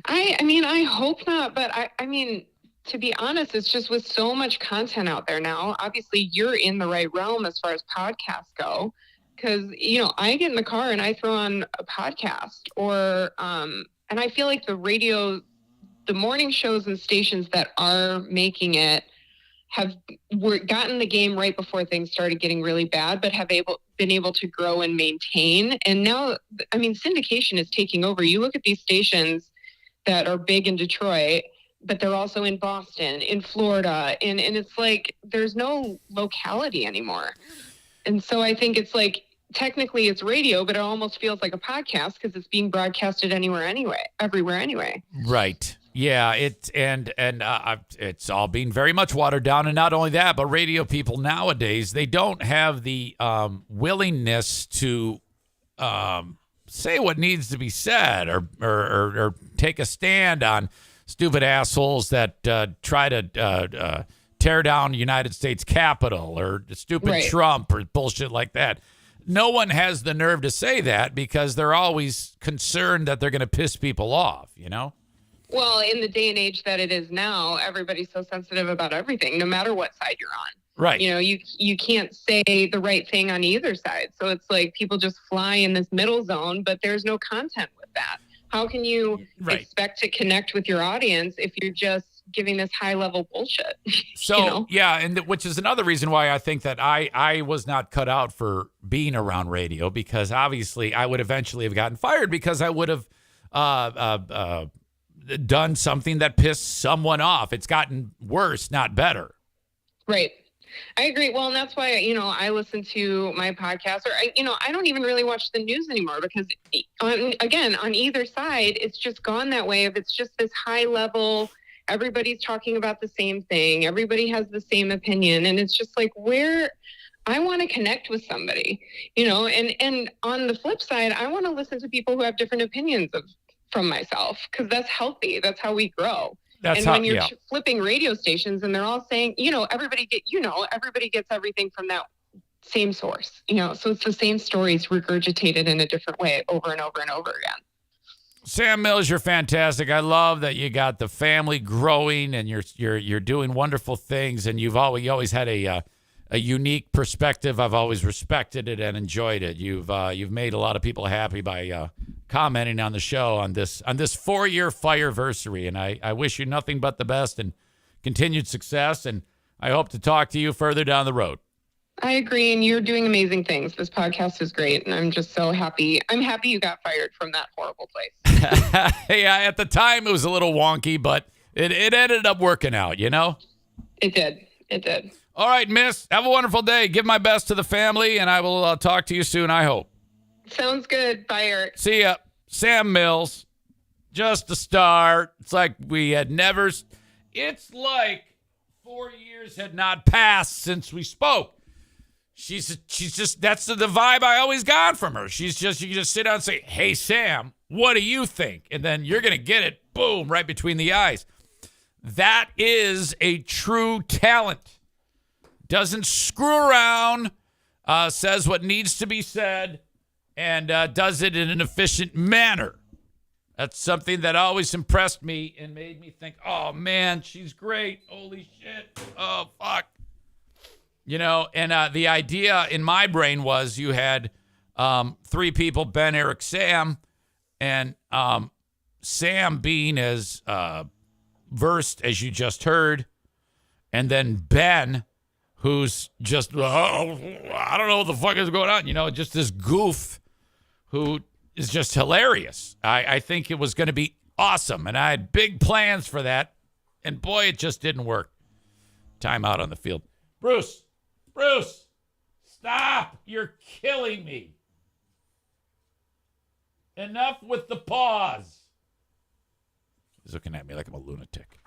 I mean, I hope not. But I mean, to be honest, it's just with so much content out there now. Obviously, you're in the right realm as far as podcasts go, because, you know, I get in the car and I throw on a podcast, and I feel like the morning shows and stations that are making it have gotten the game right before things started getting really bad, but have been able to grow and maintain. And now, I mean, syndication is taking over. You look at these stations that are big in Detroit, but they're also in Boston, in Florida, and it's like there's no locality anymore. And so I think it's like, technically it's radio, but it almost feels like a podcast because it's being broadcasted everywhere anyway. Right. Yeah, it's all being very much watered down, and not only that, but radio people nowadays, they don't have the willingness to say what needs to be said, or take a stand on stupid assholes that try to tear down the United States Capitol, or stupid Trump, or bullshit like that. No one has the nerve to say that because they're always concerned that they're going to piss people off, you know? Well, in the day and age that it is now, everybody's so sensitive about everything, no matter what side you're on. Right. You know, you can't say the right thing on either side. So it's like people just fly in this middle zone, but there's no content with that. How can you expect to connect with your audience if you're just giving this high level bullshit? So, you know? Yeah, and which is another reason why I think that I was not cut out for being around radio, because obviously I would eventually have gotten fired because I would have done something that pissed someone off. It's gotten worse, not better. Right. I agree. Well, and that's why, I listen to my podcast, or I don't even really watch the news anymore because on either side, it's just gone that way. If it's just this high level, everybody's talking about the same thing. Everybody has the same opinion. And it's just like I want to connect with somebody, and on the flip side, I want to listen to people who have different opinions from myself, because that's healthy. That's how we grow. When you're flipping radio stations and they're all saying, everybody gets everything from that same source, so it's the same stories regurgitated in a different way over and over and over again. Sam Mills, you're fantastic. I love that you got the family growing and you're doing wonderful things, and you always had a unique perspective. I've always respected it and enjoyed it. You've made a lot of people happy by commenting on the show on this 4-year Fireversary, and I wish you nothing but the best and continued success, and I hope to talk to you further down the road. I agree, and you're doing amazing things. This podcast is great, and I'm just so happy. I'm happy you got fired from that horrible place. Yeah, at the time it was a little wonky, but it ended up working out, It did. All right, miss, have a wonderful day. Give my best to the family, and I will talk to you soon, I hope. Sounds good. Bye, Eric. See ya. Sam Mills, just a start. It's like we had never... It's like 4 years had not passed since we spoke. She's just... That's the vibe I always got from her. You can just sit down and say, hey, Sam, what do you think? And then you're going to get it, boom, right between the eyes. That is a true talent. Doesn't screw around, says what needs to be said, and does it in an efficient manner. That's something that always impressed me and made me think, oh, man, she's great. Holy shit. Oh, fuck. And the idea in my brain was you had 3 people, Ben, Eric, Sam, and Sam being as versed as you just heard, and then Ben, who's just, I don't know what the fuck is going on, just this goof who is just hilarious. I think it was going to be awesome, and I had big plans for that, and boy, it just didn't work. Time out on the field. Bruce, stop. You're killing me. Enough with the pause. He's looking at me like I'm a lunatic.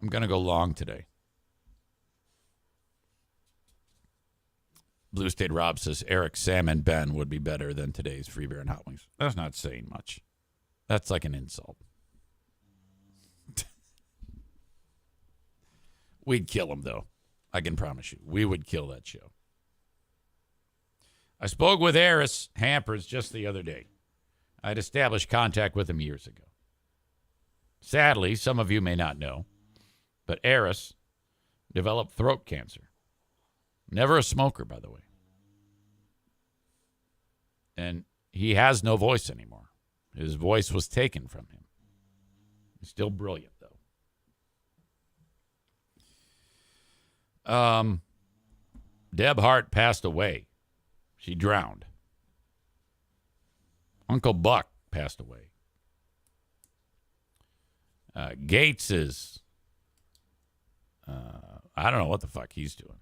I'm going to go long today. Blue State Rob says Eric, Sam, and Ben would be better than today's Free Beer and Hot Wings. That's not saying much. That's like an insult. We'd kill them, though. I can promise you. We would kill that show. I spoke with Eris Hampers just the other day. I'd established contact with him years ago. Sadly, some of you may not know, but Eris developed throat cancer. Never a smoker, by the way. And he has no voice anymore. His voice was taken from him. He's still brilliant, though. Deb Hart passed away. She drowned. Uncle Buck passed away. Gates is, I don't know what the fuck he's doing.